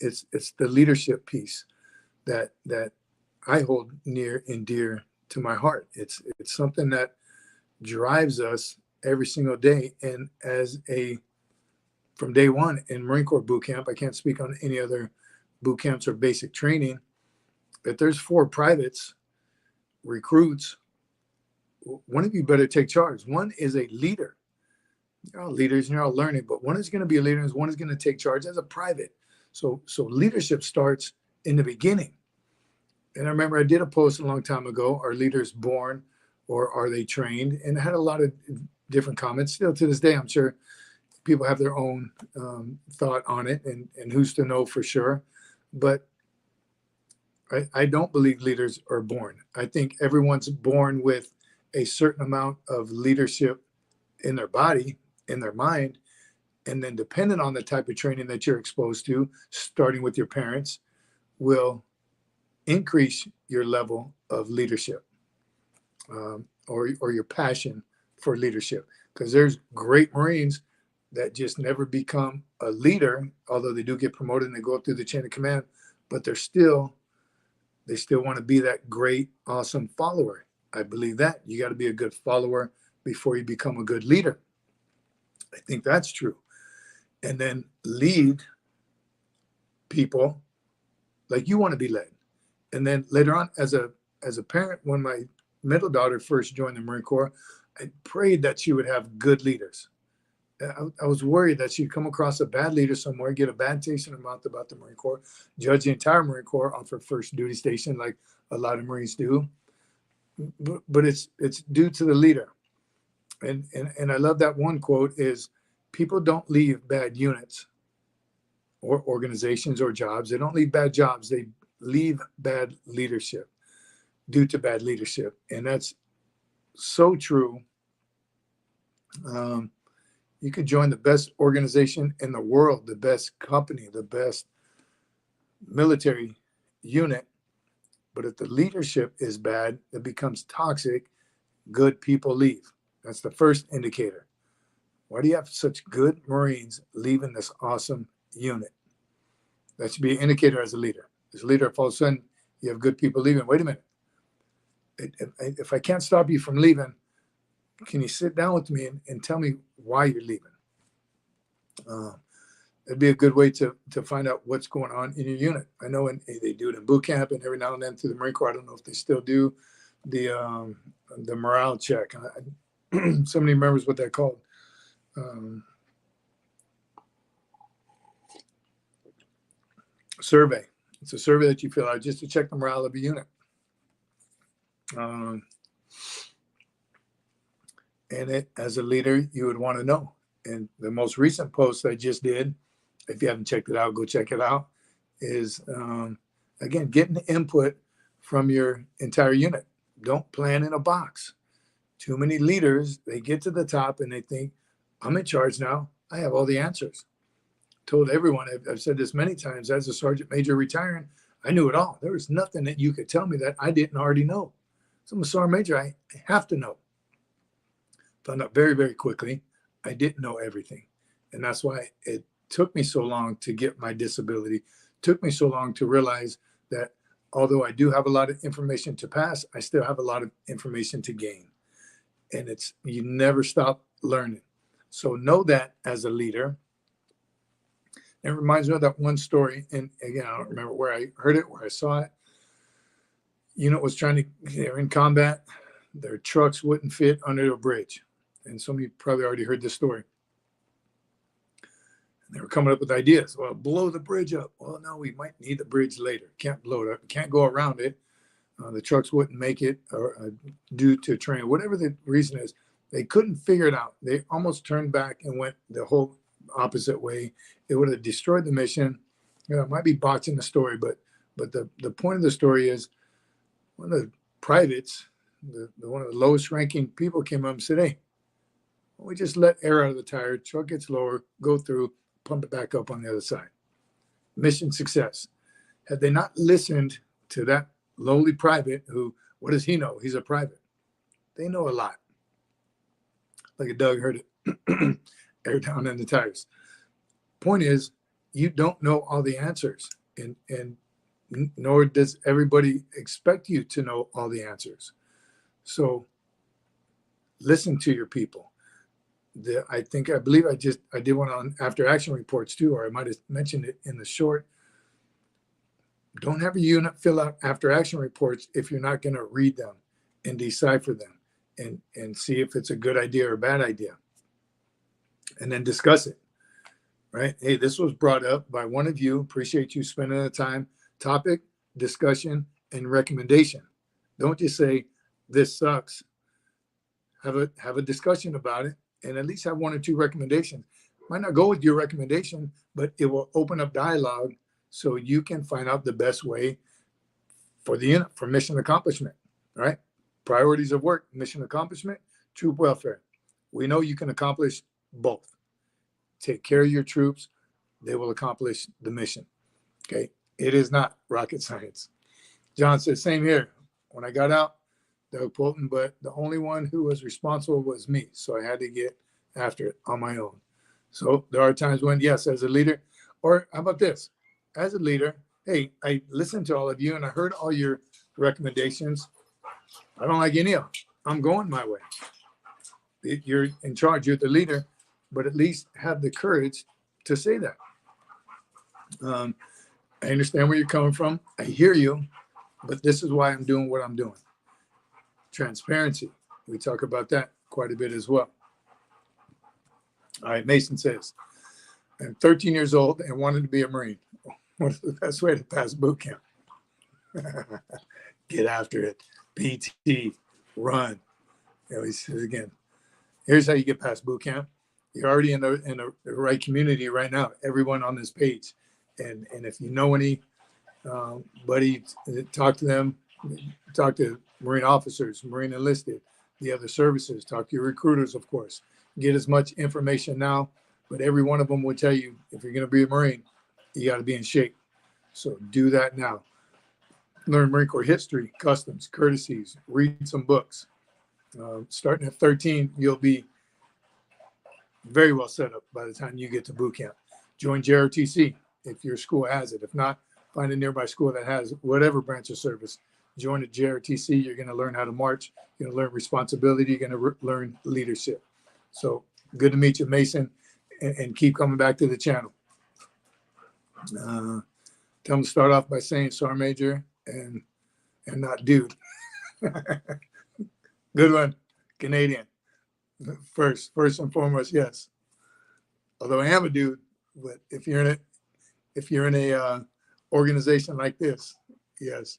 it's the leadership piece that I hold near and dear to my heart. It's something that drives us every single day. And from day one in Marine Corps boot camp, I can't speak on any other boot camps or basic training, but there's 4 privates, recruits. One of you better take charge. One is a leader. You're all leaders and you're all learning, but one is going to be a leader and one is going to take charge as a private. So leadership starts in the beginning. And I remember I did a post a long time ago, are leaders born or are they trained? And I had a lot of different comments. Still to this day, I'm sure people have their own thought on it and who's to know for sure. But I don't believe leaders are born. I think everyone's born with a certain amount of leadership in their body, in their mind, and then depending on the type of training that you're exposed to, starting with your parents, will increase your level of leadership or your passion for leadership. Because there's great Marines that just never become a leader, although they do get promoted and they go up through the chain of command, but they still want to be that great, awesome follower. I believe that. You got to be a good follower before you become a good leader. I think that's true. And then lead people like you want to be led. And then later on, as a parent, when my middle daughter first joined the Marine Corps, I prayed that she would have good leaders. I was worried that she'd come across a bad leader somewhere, get a bad taste in her mouth about the Marine Corps, judge the entire Marine Corps off her first duty station, like a lot of Marines do. But it's due to the leader. And I love that one quote is, people don't leave bad units or organizations or jobs. They don't leave bad jobs. They leave bad leadership due to bad leadership. And that's so true. You could join the best organization in the world, the best company, the best military unit. But if the leadership is bad, it becomes toxic. Good people leave. That's the first indicator. Why do you have such good Marines leaving this awesome unit? That should be an indicator as a leader. As a leader, if all of a sudden you have good people leaving, wait a minute. If I can't stop you from leaving, can you sit down with me and tell me why you're leaving? It'd be a good way to find out what's going on in your unit. I know they do it in boot camp and every now and then through the Marine Corps. I don't know if they still do the morale check. Somebody remembers what that called. Survey. It's a survey that you fill out just to check the morale of a unit. And it, as a leader, you would want to know. And the most recent post I just did, if you haven't checked it out, go check it out, is, again, getting input from your entire unit. Don't plan in a box. Too many leaders, they get to the top and they think, I'm in charge now. I have all the answers. Told everyone, I've said this many times, as a sergeant major retiring, I knew it all. There was nothing that you could tell me that I didn't already know. So I'm a sergeant major, I have to know. Found out very, very quickly, I didn't know everything. And that's why it took me so long to get my disability, took me so long to realize that although I do have a lot of information to pass, I still have a lot of information to gain. And you never stop learning. So know that as a leader. It reminds me of that one story. And again, I don't remember where I heard it, where I saw it. Unit was they're in combat. Their trucks wouldn't fit under a bridge. And some of you probably already heard this story. And they were coming up with ideas. Well, blow the bridge up. Well, no, we might need the bridge later. Can't blow it up. Can't go around it. The trucks wouldn't make it due to terrain. Whatever the reason is, they couldn't figure it out. They almost turned back and went the whole opposite way. It would have destroyed the mission. It might be botching the story, but the point of the story is one of the privates, one of the lowest ranking people came up and said, hey, we just let air out of the tire, truck gets lower, go through, pump it back up on the other side. mission success. Had they not listened to that lowly private who, what does he know? He's a private. They know a lot. Like a Doug heard it, air down in the tires. Point is, you don't know all the answers, and nor does everybody expect you to know all the answers. So listen to your people. I believe I did one on after action reports too, or I might have mentioned it in the short. Don't have a unit fill out after action reports if you're not going to read them and decipher them and see if it's a good idea or a bad idea, and then discuss it. Right? Hey, this was brought up by one of you. Appreciate you spending the time. Topic, discussion, and recommendation. Don't just say this sucks. Have a discussion about it, and at least have one or two recommendations. Might not go with your recommendation, but it will open up dialogue so you can find out the best way for the unit, for mission accomplishment. Right? Priorities of work, mission accomplishment, troop welfare. We know you can accomplish both. Take care of your troops, they will accomplish the mission. Okay, it is not rocket science. John says, same here. When I got out, Doug Polton, but the only one who was responsible was me. So I had to get after it on my own. So there are times when, yes, as a leader, or how about this? As a leader, hey, I listened to all of you and I heard all your recommendations. I don't like any of them. I'm going my way. You're in charge, you're the leader, but at least have the courage to say that. I understand where you're coming from. I hear you, but this is why I'm doing what I'm doing. Transparency. We talk about that quite a bit as well. All right, Mason says, I'm 13 years old and wanted to be a Marine. What's the best way to pass boot camp? Get after it. PT, run. You know, he says again, here's how you get past boot camp. You're already in the right community right now. Everyone on this page, and if you know any buddy, talk to them. Talk to Marine officers, Marine enlisted, the other services. Talk to your recruiters, of course. Get as much information now, but every one of them will tell you if you're going to be a Marine, you got to be in shape. So do that now. Learn Marine Corps history, customs, courtesies. Read some books. Starting at 13, you'll be very well set up by the time you get to boot camp. Join JRTC if your school has it. If not, find a nearby school that has whatever branch of service. Join a JRTC. You're going to learn how to march. You're going to learn responsibility. You're going to learn leadership. So good to meet you, Mason, and keep coming back to the channel. Tell them to start off by saying Sergeant Major and not dude. Good one, Canadian. First and foremost, yes. Although I am a dude, but if you're in a organization like this, yes,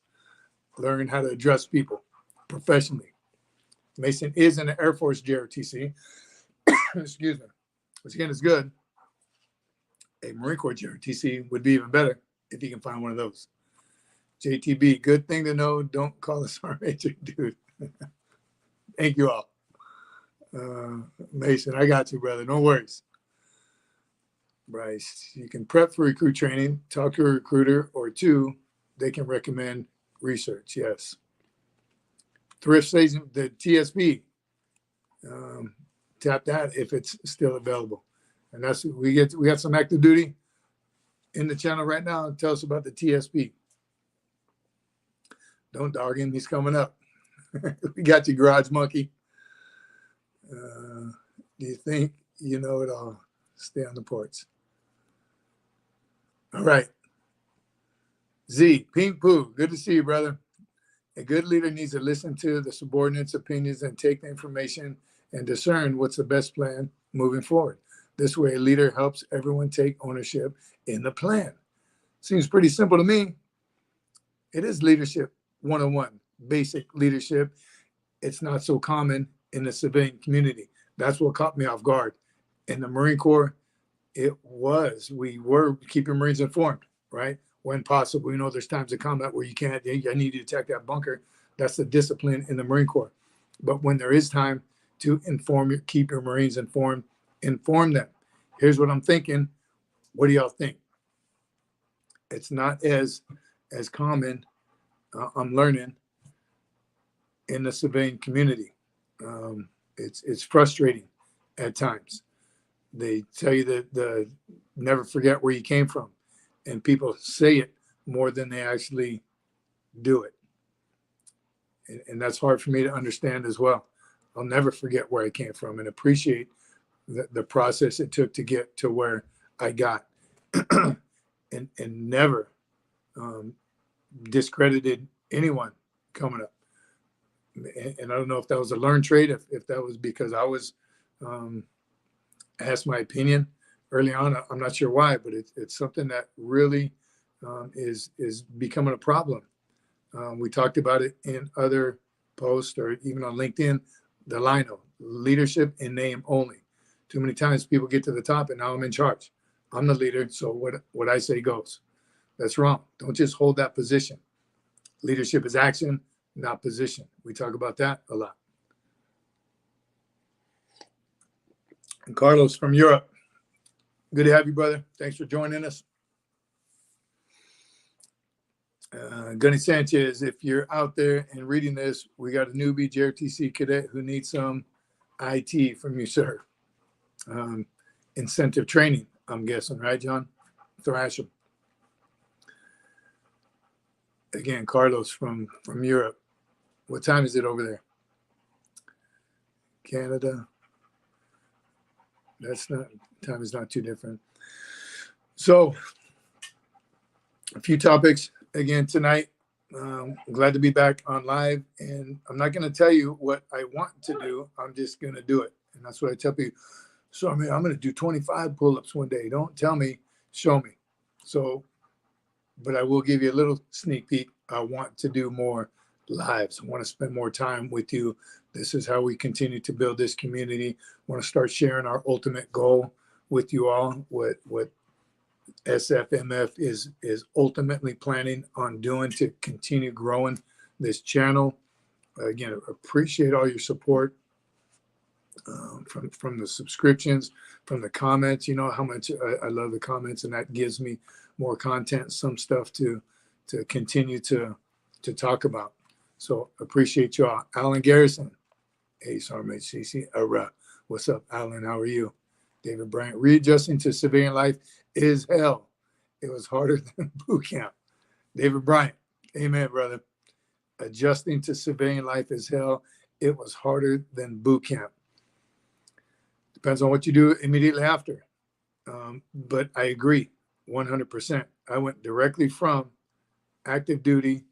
learn how to address people professionally. Mason is in the Air Force JRTC. Excuse me. Which again is good. A Marine Corps JRTC would be even better if you can find one of those. JTB, good thing to know. Don't call us our major, dude. Thank you all. Mason, I got you, brother. No worries. Bryce, you can prep for recruit training, talk to a recruiter or two. They can recommend research. Yes. Thrift station, the TSP. Tap that if it's still available. And that's we got some active duty in the channel right now. Tell us about the TSP. Don't dog him. He's coming up. We got you, Garage Monkey. Do you think you know it all? Stay on the porch. All right. Z, Pink Poo, good to see you, brother. A good leader needs to listen to the subordinates' opinions and take the information and discern what's the best plan moving forward. This way, a leader helps everyone take ownership in the plan. Seems pretty simple to me. It is leadership 101, basic leadership. It's not so common in the civilian community. That's what caught me off guard. In the Marine Corps, we were keeping Marines informed, right? When possible. You know, there's times in combat where you can't, I need you to attack that bunker. That's the discipline in the Marine Corps. But when there is time to keep your Marines informed, inform them. Here's what I'm thinking. What do y'all think? It's not as common, I'm learning, in the civilian community. It's frustrating at times. They tell you that the never forget where you came from, and people say it more than they actually do it. And that's hard for me to understand as well. I'll never forget where I came from and appreciate the process it took to get to where I got, and never discredited anyone coming up. And I don't know if that was a learned trait, if that was because I was asked my opinion early on. I'm not sure why, but it's something that really is becoming a problem. We talked about it in other posts or even on LinkedIn, the Lino, leadership in name only. Too many times people get to the top and now I'm in charge. I'm the leader, so what I say goes. That's wrong. Don't just hold that position. Leadership is action, not position. We talk about that a lot. And Carlos from Europe, good to have you, brother. Thanks for joining us. Gunny Sanchez, if you're out there and reading this, we got a newbie JRTC cadet who needs some IT from you, sir. Incentive training, I'm guessing, right, John? Thrash him. Again, Carlos from Europe. What time is it over there? Canada. That's not, time is not too different. So, a few topics again tonight. I'm glad to be back on live, and I'm not going to tell you what I want to do. I'm just going to do it, and that's what I tell people. So, I mean, I'm going to do 25 pull-ups one day. Don't tell me, show me. So, but I will give you a little sneak peek. I want to do more lives. I want to spend more time with you. This is how we continue to build this community. I want to start sharing our ultimate goal with you all, what Sfmf is ultimately planning on doing to continue growing this channel. Again, appreciate all your support from the subscriptions, from the comments. You know how much I love the comments, and that gives me more content, some stuff to continue to talk about. So appreciate you all. Alan Garrison, hey, Sergeant HCC, what's up, Alan? How are you? David Bryant, readjusting to civilian life is hell. It was harder than boot camp. David Bryant, amen, brother. Adjusting to civilian life is hell. It was harder than boot camp. Depends on what you do immediately after. But I agree 100%. I went directly from active duty.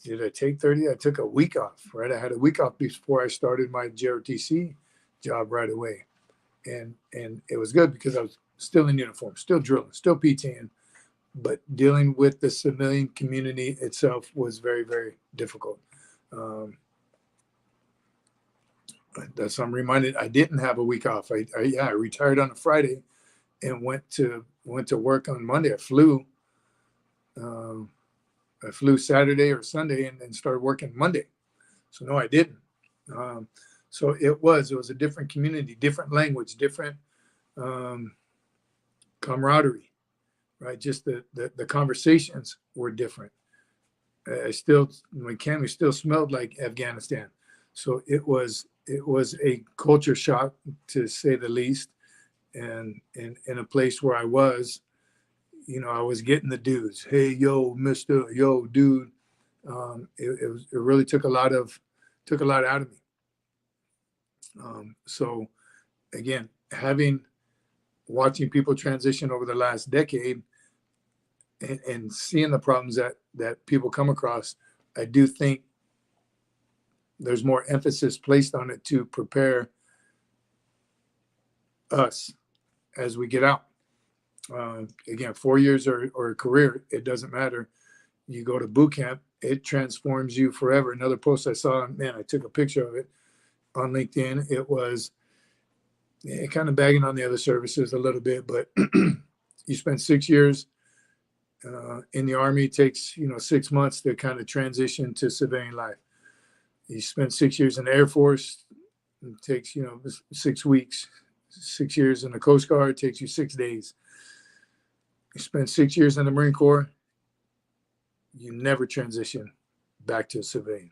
Did I take 30? I took a week off, right? I had a week off before I started my JRTC job right away. And it was good because I was still in uniform, still drilling, still PTing, but dealing with the civilian community itself was very, very difficult. So I'm reminded I didn't have a week off. I retired on a Friday and went to work on Monday. I flew Saturday or Sunday and started working Monday. So no, I didn't. So it was a different community, different language, different camaraderie, right? Just the conversations were different. My camera still smelled like Afghanistan. So it was a culture shock, to say the least. And in a place where I was, I was getting the dudes. Hey, yo, mister, yo, dude. It really took a lot out of me. So again, watching people transition over the last decade and seeing the problems that people come across, I do think there's more emphasis placed on it to prepare us as we get out. Again, 4 years or a career, it doesn't matter. You go to boot camp, it transforms you forever. Another post I saw, man, I took a picture of it on LinkedIn. It was kind of bagging on the other services a little bit, but you spend 6 years in the Army. It takes 6 months to kind of transition to civilian life. You spend 6 years in the Air Force, it takes 6 weeks. 6 years in the Coast Guard, it takes you 6 days. you spend 6 years in the Marine Corps, you never transition back to a civilian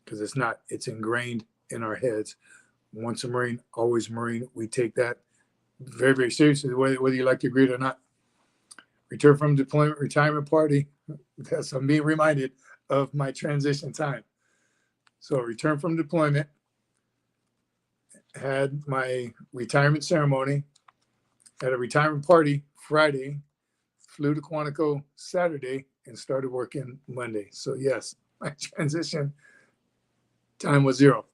because it's ingrained in our heads. Once a Marine, always a Marine. We take that very, very seriously, whether you like to agree it or not. Return from deployment, retirement party. That's, I'm being reminded of my transition time. So return from deployment, had my retirement ceremony, had a retirement party Friday, flew to Quantico Saturday, and started working Monday. So yes, my transition time was 0.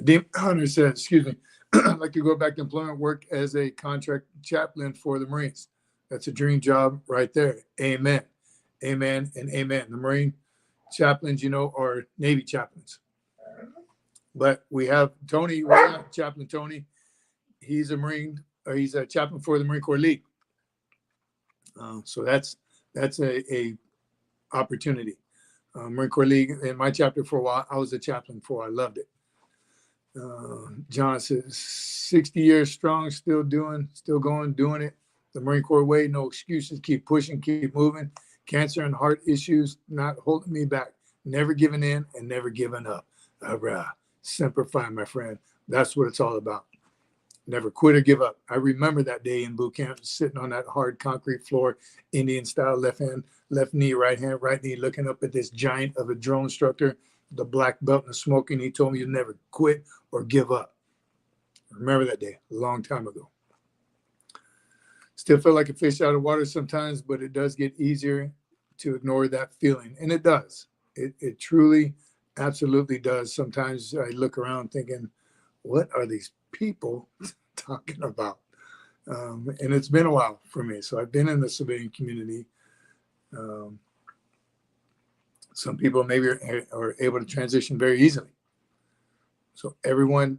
Dean Hunter said, excuse me, I'd like to go back to employment work as a contract chaplain for the Marines. That's a dream job right there. Amen. Amen and amen. The Marine chaplains, are Navy chaplains. But we have Tony, Chaplain Tony. He's a Marine, or he's a chaplain for the Marine Corps League. So that's a opportunity. Marine Corps League in my chapter for a while. I was a chaplain for. I loved it. John says 60 years strong, still going, doing it the Marine Corps way. No excuses. Keep pushing, keep moving. Cancer and heart issues not holding me back. Never giving in and never giving up. Semper Fi, my friend. That's what it's all about. Never quit or give up. I remember that day in boot camp, sitting on that hard concrete floor, Indian style, left hand, left knee, right hand, right knee, looking up at this giant of a drill instructor, the black belt and the smoking. He told me to never quit or give up. I remember that day, a long time ago. Still feel like a fish out of water sometimes, but it does get easier to ignore that feeling. And it does. It truly, absolutely does. Sometimes I look around thinking, what are these people talking about? And it's been a while for me. So I've been in the civilian community. Some people maybe are able to transition very easily. So everyone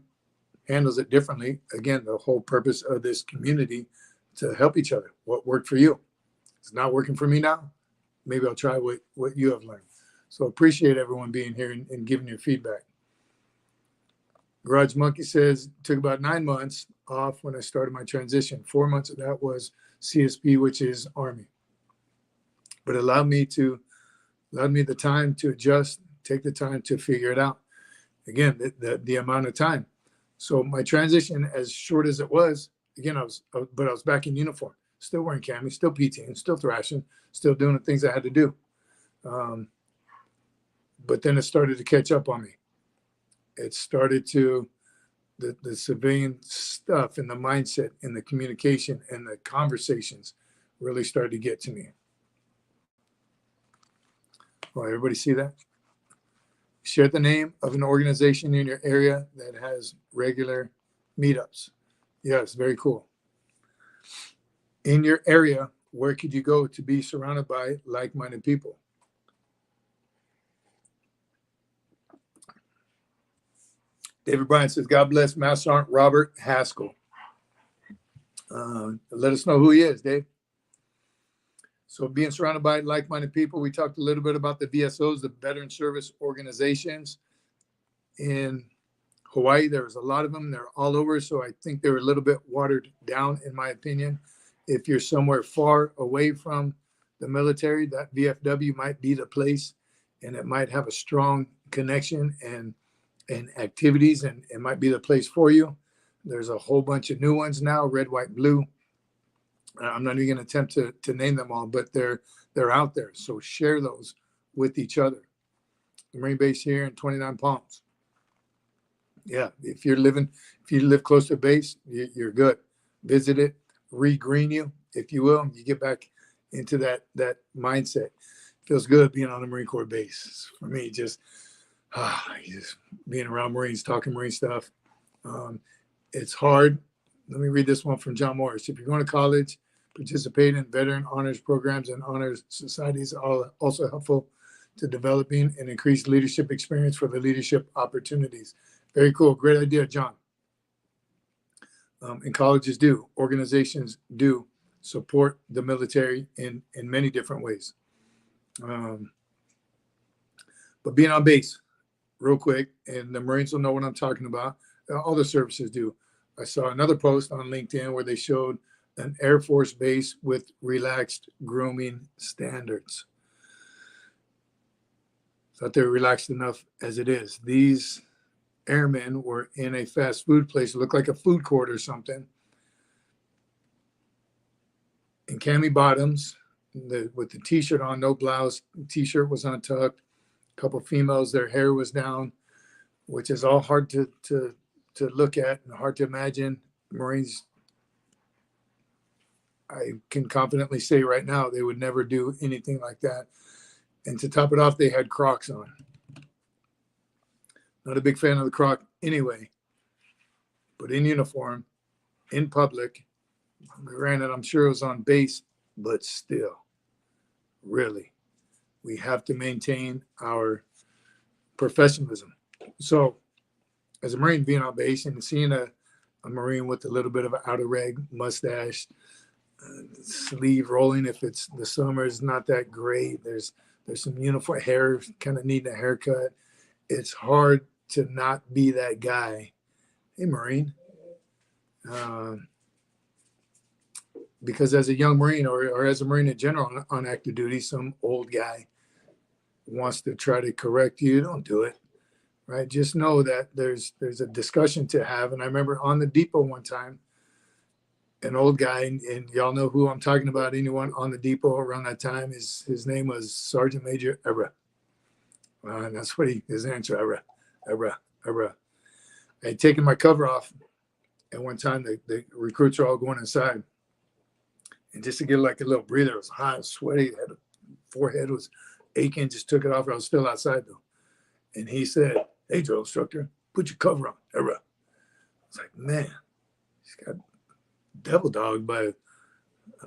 handles it differently. Again, the whole purpose of this community to help each other. What worked for you? It's not working for me now. Maybe I'll try what you have learned. So appreciate everyone being here and giving your feedback. Garage Monkey says, took about 9 months off when I started my transition. 4 months of that was CSP, which is Army. But it allowed me the time to adjust, take the time to figure it out. Again, the amount of time. So my transition, as short as it was, again, I was back in uniform, still wearing cami, still PTing, still thrashing, still doing the things I had to do. But then it started to catch up on me. It started to, the civilian stuff and the mindset and the communication and the conversations really started to get to me. Well, everybody see that? Share the name of an organization in your area that has regular meetups. Yes, very cool. In your area, where could you go to be surrounded by like-minded people? David Bryan says, God bless Master Sergeant Robert Haskell. Let us know who he is, Dave. So being surrounded by like-minded people, we talked a little bit about the VSOs, the Veteran Service Organizations. In Hawaii, there's a lot of them. They're all over, so I think they're a little bit watered down, in my opinion. If you're somewhere far away from the military, that VFW might be the place, and it might have a strong connection and activities, and it might be the place for you. There's a whole bunch of new ones now, red, white, blue. I'm not even going to attempt to name them all, but they're out there. So share those with each other. The Marine base here in 29 Palms. Yeah, if you live close to base, you're good. Visit it, re-green you, if you will. You get back into that mindset. Feels good being on a Marine Corps base. For me, just being around Marines, talking Marine stuff. It's hard. Let me read this one from John Morris. If you're going to college, participate in veteran honors programs and honors societies are also helpful to developing and increased leadership experience for the leadership opportunities. Very cool. Great idea, John. And colleges do. Organizations do support the military in many different ways. But being on base, real quick, and the Marines will know what I'm talking about. All the services do. I saw another post on LinkedIn where they showed an Air Force base with relaxed grooming standards. Thought they were relaxed enough as it is. These airmen were in a fast food place. It looked like a food court or something. In cami bottoms, with the t-shirt on, no blouse. T-shirt was untucked. A couple of females, their hair was down, which is all hard to look at and hard to imagine. Marines, I can confidently say right now, they would never do anything like that. And to top it off, they had Crocs on. Not a big fan of the Croc anyway, but in uniform, in public, granted, I'm sure it was on base, but still, really, we have to maintain our professionalism. So as a Marine being on base and seeing a Marine with a little bit of an outer reg mustache, sleeve rolling, if it's the summer, is not that great. There's some uniform hair, kind of needing a haircut. It's hard to not be that guy. Hey, Marine. Because as a young Marine or as a Marine in general on active duty, some old guy wants to try to correct you. Don't do it, right? Just know that there's a discussion to have. And I remember on the depot one time, an old guy, and y'all know who I'm talking about, anyone on the depot around that time, his name was Sergeant Major Ebra. And that's what his answer, Ebra. I had taken my cover off, and one time the recruits are all going inside. And just to get like a little breather, it was hot, sweaty, forehead was aching, just took it off. I was still outside though. And he said, "Hey, drill instructor, put your cover on, Ebra." I was like, man, he's got devil dogged by an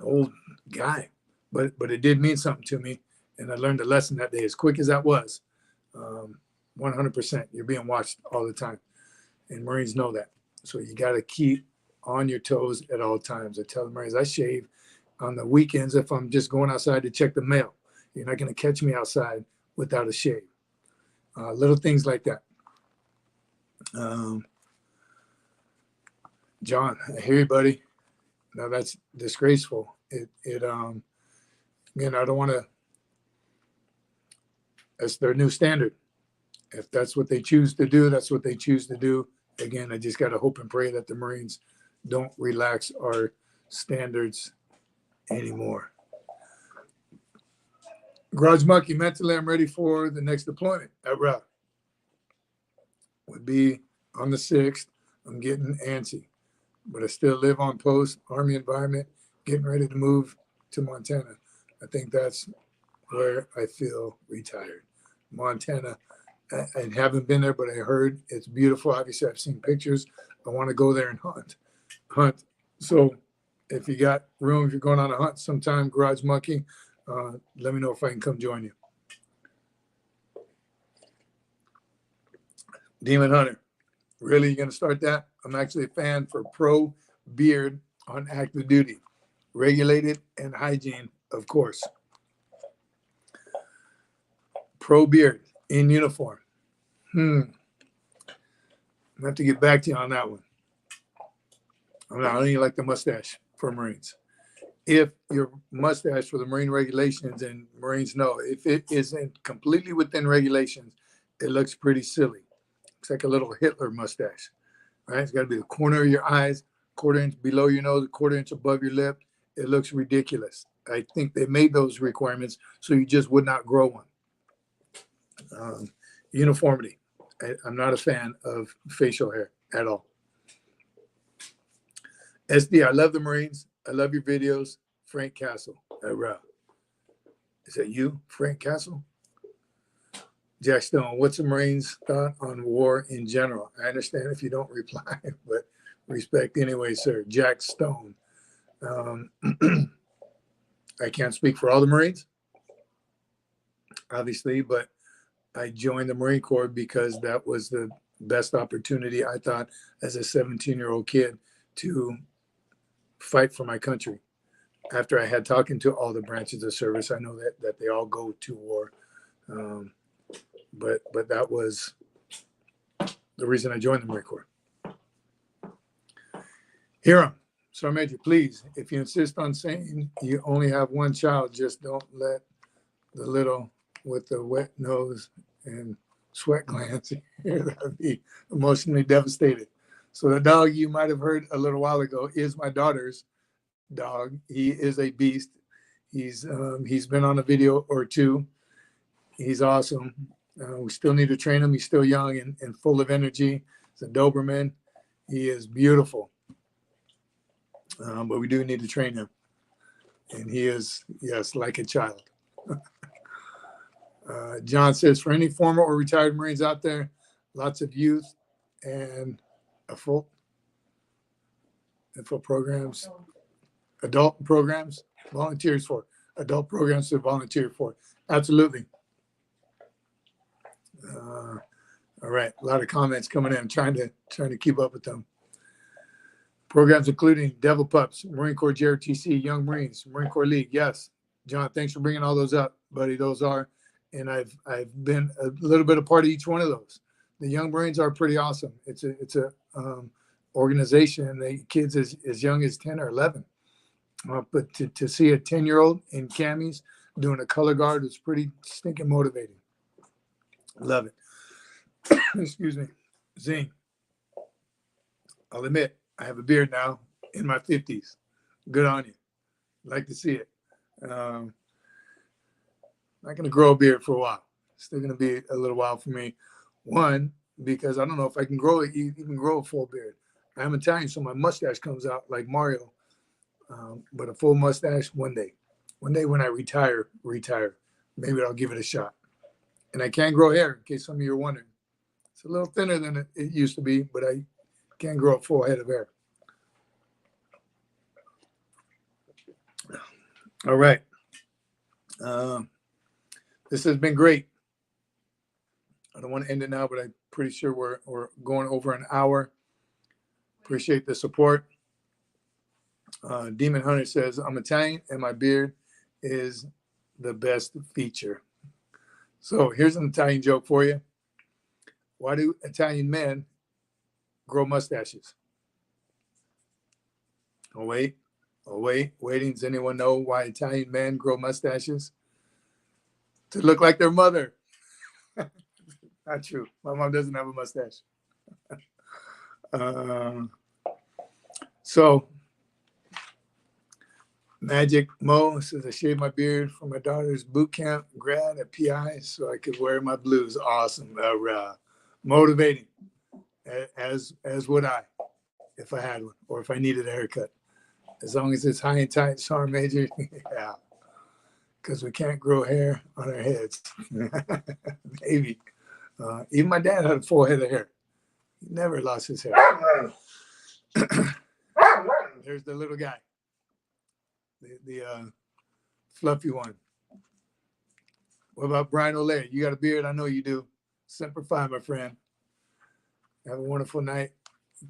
old guy. But it did mean something to me. And I learned a lesson that day, as quick as that was. 100%, you're being watched all the time. And Marines know that. So you got to keep on your toes at all times. I tell the Marines, I shave on the weekends if I'm just going outside to check the mail. You're not going to catch me outside without a shave. Little things like that. John, I hear you, buddy. Now that's disgraceful. Again, I don't want to, that's their new standard. If that's what they choose to do, that's what they choose to do. Again, I just got to hope and pray that the Marines don't relax our standards anymore. Garage Monkey, mentally, I'm ready for the next deployment at RAP. Would be on the 6th. I'm getting antsy, but I still live on post, Army environment, getting ready to move to Montana. I think that's where I feel retired. Montana, I haven't been there, but I heard it's beautiful. Obviously, I've seen pictures. I want to go there and hunt. So if you got room, if you're going on a hunt sometime, Garage Monkey, let me know if I can come join you. Demon Hunter, really, you going to start that? I'm actually a fan for pro beard on active duty, regulated and hygiene, of course. Pro beard in uniform. I'm gonna have to get back to you on that one. I don't even like the mustache for Marines. If your mustache for the Marine regulations, and Marines know, if it isn't completely within regulations, it looks pretty silly. It's like a little Hitler mustache, right? It's got to be the corner of your eyes, quarter inch below your nose, a quarter inch above your lip. It looks ridiculous. I think they made those requirements so you just would not grow one. Uniformity. I'm not a fan of facial hair at all. SD, I love the Marines. I love your videos. Frank Castle. Is that you, Frank Castle? Jack Stone, what's the Marines' thought on war in general? I understand if you don't reply, but respect anyway, sir. Jack Stone. I can't speak for all the Marines, obviously, but I joined the Marine Corps because that was the best opportunity, I thought, as a 17-year-old kid to fight for my country. After I had talking to all the branches of service, I know that they all go to war. But that was the reason I joined the Marine Corps. Hiram, Sergeant Major, please, if you insist on saying you only have one child, just don't let the little with the wet nose and sweat glands hear that. Be emotionally devastated. So the dog you might have heard a little while ago is my daughter's dog. He is a beast. He's been on a video or two. He's awesome. We still need to train him. He's still young and full of energy. He's a Doberman. He is beautiful. But we do need to train him. And he is, yes, like a child. John says, for any former or retired Marines out there, lots of youth and full programs, adult programs, volunteers for, adult programs to volunteer for. Absolutely. All right, a lot of comments coming in. I'm trying to keep up with them. Programs including Devil Pups, Marine Corps JRTC, Young Marines, Marine Corps League. Yes, John, thanks for bringing all those up, buddy. Those are, and I've been a little bit a part of each one of those. The Young Marines are pretty awesome. It's a organization, and they kids as young as 10 or 11. But to see a 10-year-old in camis doing a color guard was pretty stinking motivating. Love it. Excuse me. Zing. I'll admit, I have a beard now in my 50s. Good on you. Like to see it. Not going to grow a beard for a while. Still going to be a little while for me. One, because I don't know if I can even grow a full beard. I'm Italian, so my mustache comes out like Mario. But a full mustache one day. One day when I retire, maybe I'll give it a shot. And I can grow hair, in case some of you are wondering. It's a little thinner than it used to be, but I can grow a full head of hair. All right. This has been great. I don't want to end it now, but I'm pretty sure we're going over an hour. Appreciate the support. Demon Hunter says, I'm Italian and my beard is the best feature. So here's an Italian joke for you. Why do Italian men grow mustaches? Oh, waiting. Does anyone know why Italian men grow mustaches? To look like their mother. Not true. My mom doesn't have a mustache. So Magic Mo says, I shaved my beard for my daughter's boot camp grad at PI so I could wear my blues. Awesome. Motivating, as would I if I had one or if I needed a haircut. As long as it's high and tight, Sergeant Major, yeah. Because we can't grow hair on our heads. Maybe. Even my dad had a full head of hair. He never lost his hair. There's the little guy. The fluffy one. What about Brian O'Leary? You got a beard? I know you do. Semper Fi, my friend. Have a wonderful night.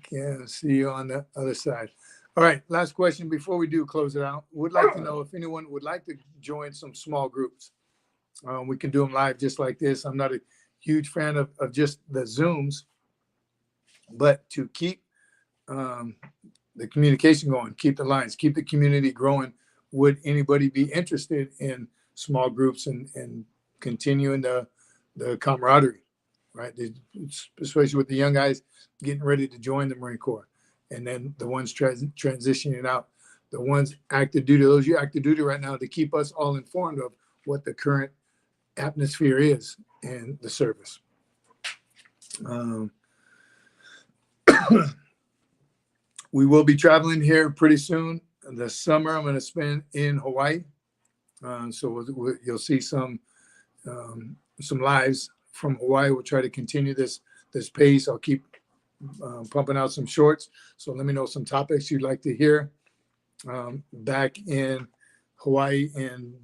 Can see you on the other side. All right, last question before we do close it out. Would like to know if anyone would like to join some small groups. We can do them live just like this. I'm not a huge fan of just the Zooms, but to keep the communication going, keep the lines, keep the community growing. Would anybody be interested in small groups and continuing the camaraderie, right? Especially with the young guys getting ready to join the Marine Corps. And then the ones transitioning out, the ones active duty, those you active duty right now to keep us all informed of what the current atmosphere is in the service. We will be traveling here pretty soon. The summer I'm going to spend in Hawaii. So you'll see some lives from Hawaii. We'll try to continue this pace. I'll keep pumping out some shorts. So let me know some topics you'd like to hear. Back in Hawaii in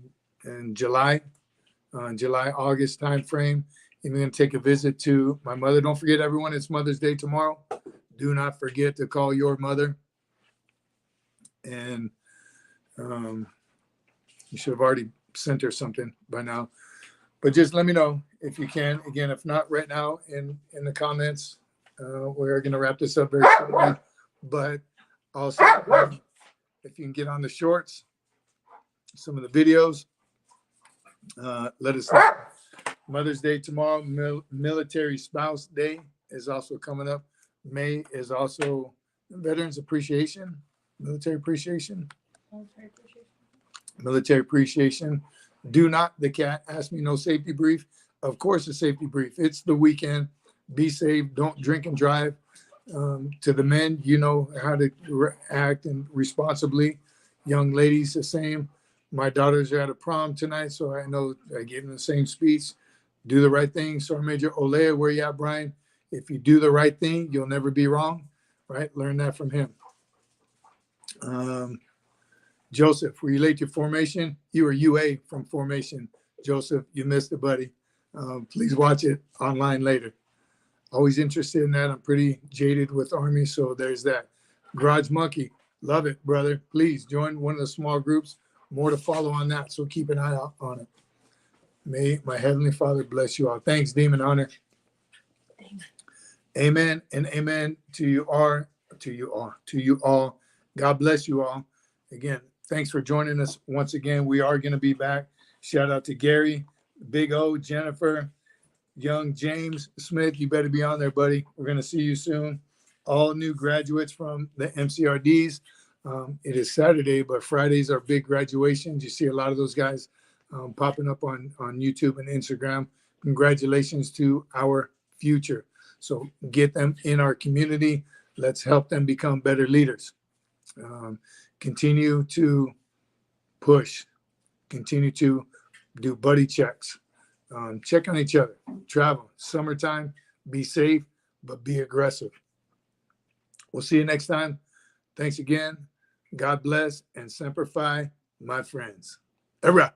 July, August timeframe. I'm going to take a visit to my mother. Don't forget, everyone, it's Mother's Day tomorrow. Do not forget to call your mother. And you should have already sent her something by now. But just let me know if you can. Again, if not right now in the comments, we're going to wrap this up very shortly. But Also, if you can get on the shorts, some of the videos, let us know. Mother's Day tomorrow. Military Spouse Day is also coming up. May is also Veterans Appreciation, Military Appreciation. Military Appreciation. Do not, the cat asked me, no safety brief. Of course, a safety brief. It's the weekend. Be safe. Don't drink and drive. To the men, you know how to act and responsibly. Young ladies, the same. My daughters are at a prom tonight, so I know I gave them the same speech. Do the right thing. Sergeant Major Olea, where you at, Brian? If you do the right thing, you'll never be wrong, right? Learn that from him. Joseph, were you late to formation? You were UA from formation. Joseph, you missed it, buddy. Please watch it online later. Always interested in that. I'm pretty jaded with Army, so there's that. Garage Monkey, love it, brother. Please join one of the small groups. More to follow on that, so keep an eye out on it. May my Heavenly Father bless you all. Thanks, Demon Hunter. Amen and amen to you all. God bless you all. Again, thanks for joining us once again. We are going to be back. Shout out to Gary, Big O, Jennifer, young James Smith. You better be on there, buddy. We're going to see you soon. All new graduates from the MCRDs. It is Saturday, but Fridays are big graduations. You see a lot of those guys popping up on YouTube and Instagram. Congratulations to our future. So get them in our community. Let's help them become better leaders. Continue to push. Continue to do buddy checks. Check on each other. Travel. Summertime. Be safe, but be aggressive. We'll see you next time. Thanks again. God bless and Semper Fi, my friends. Hurrah!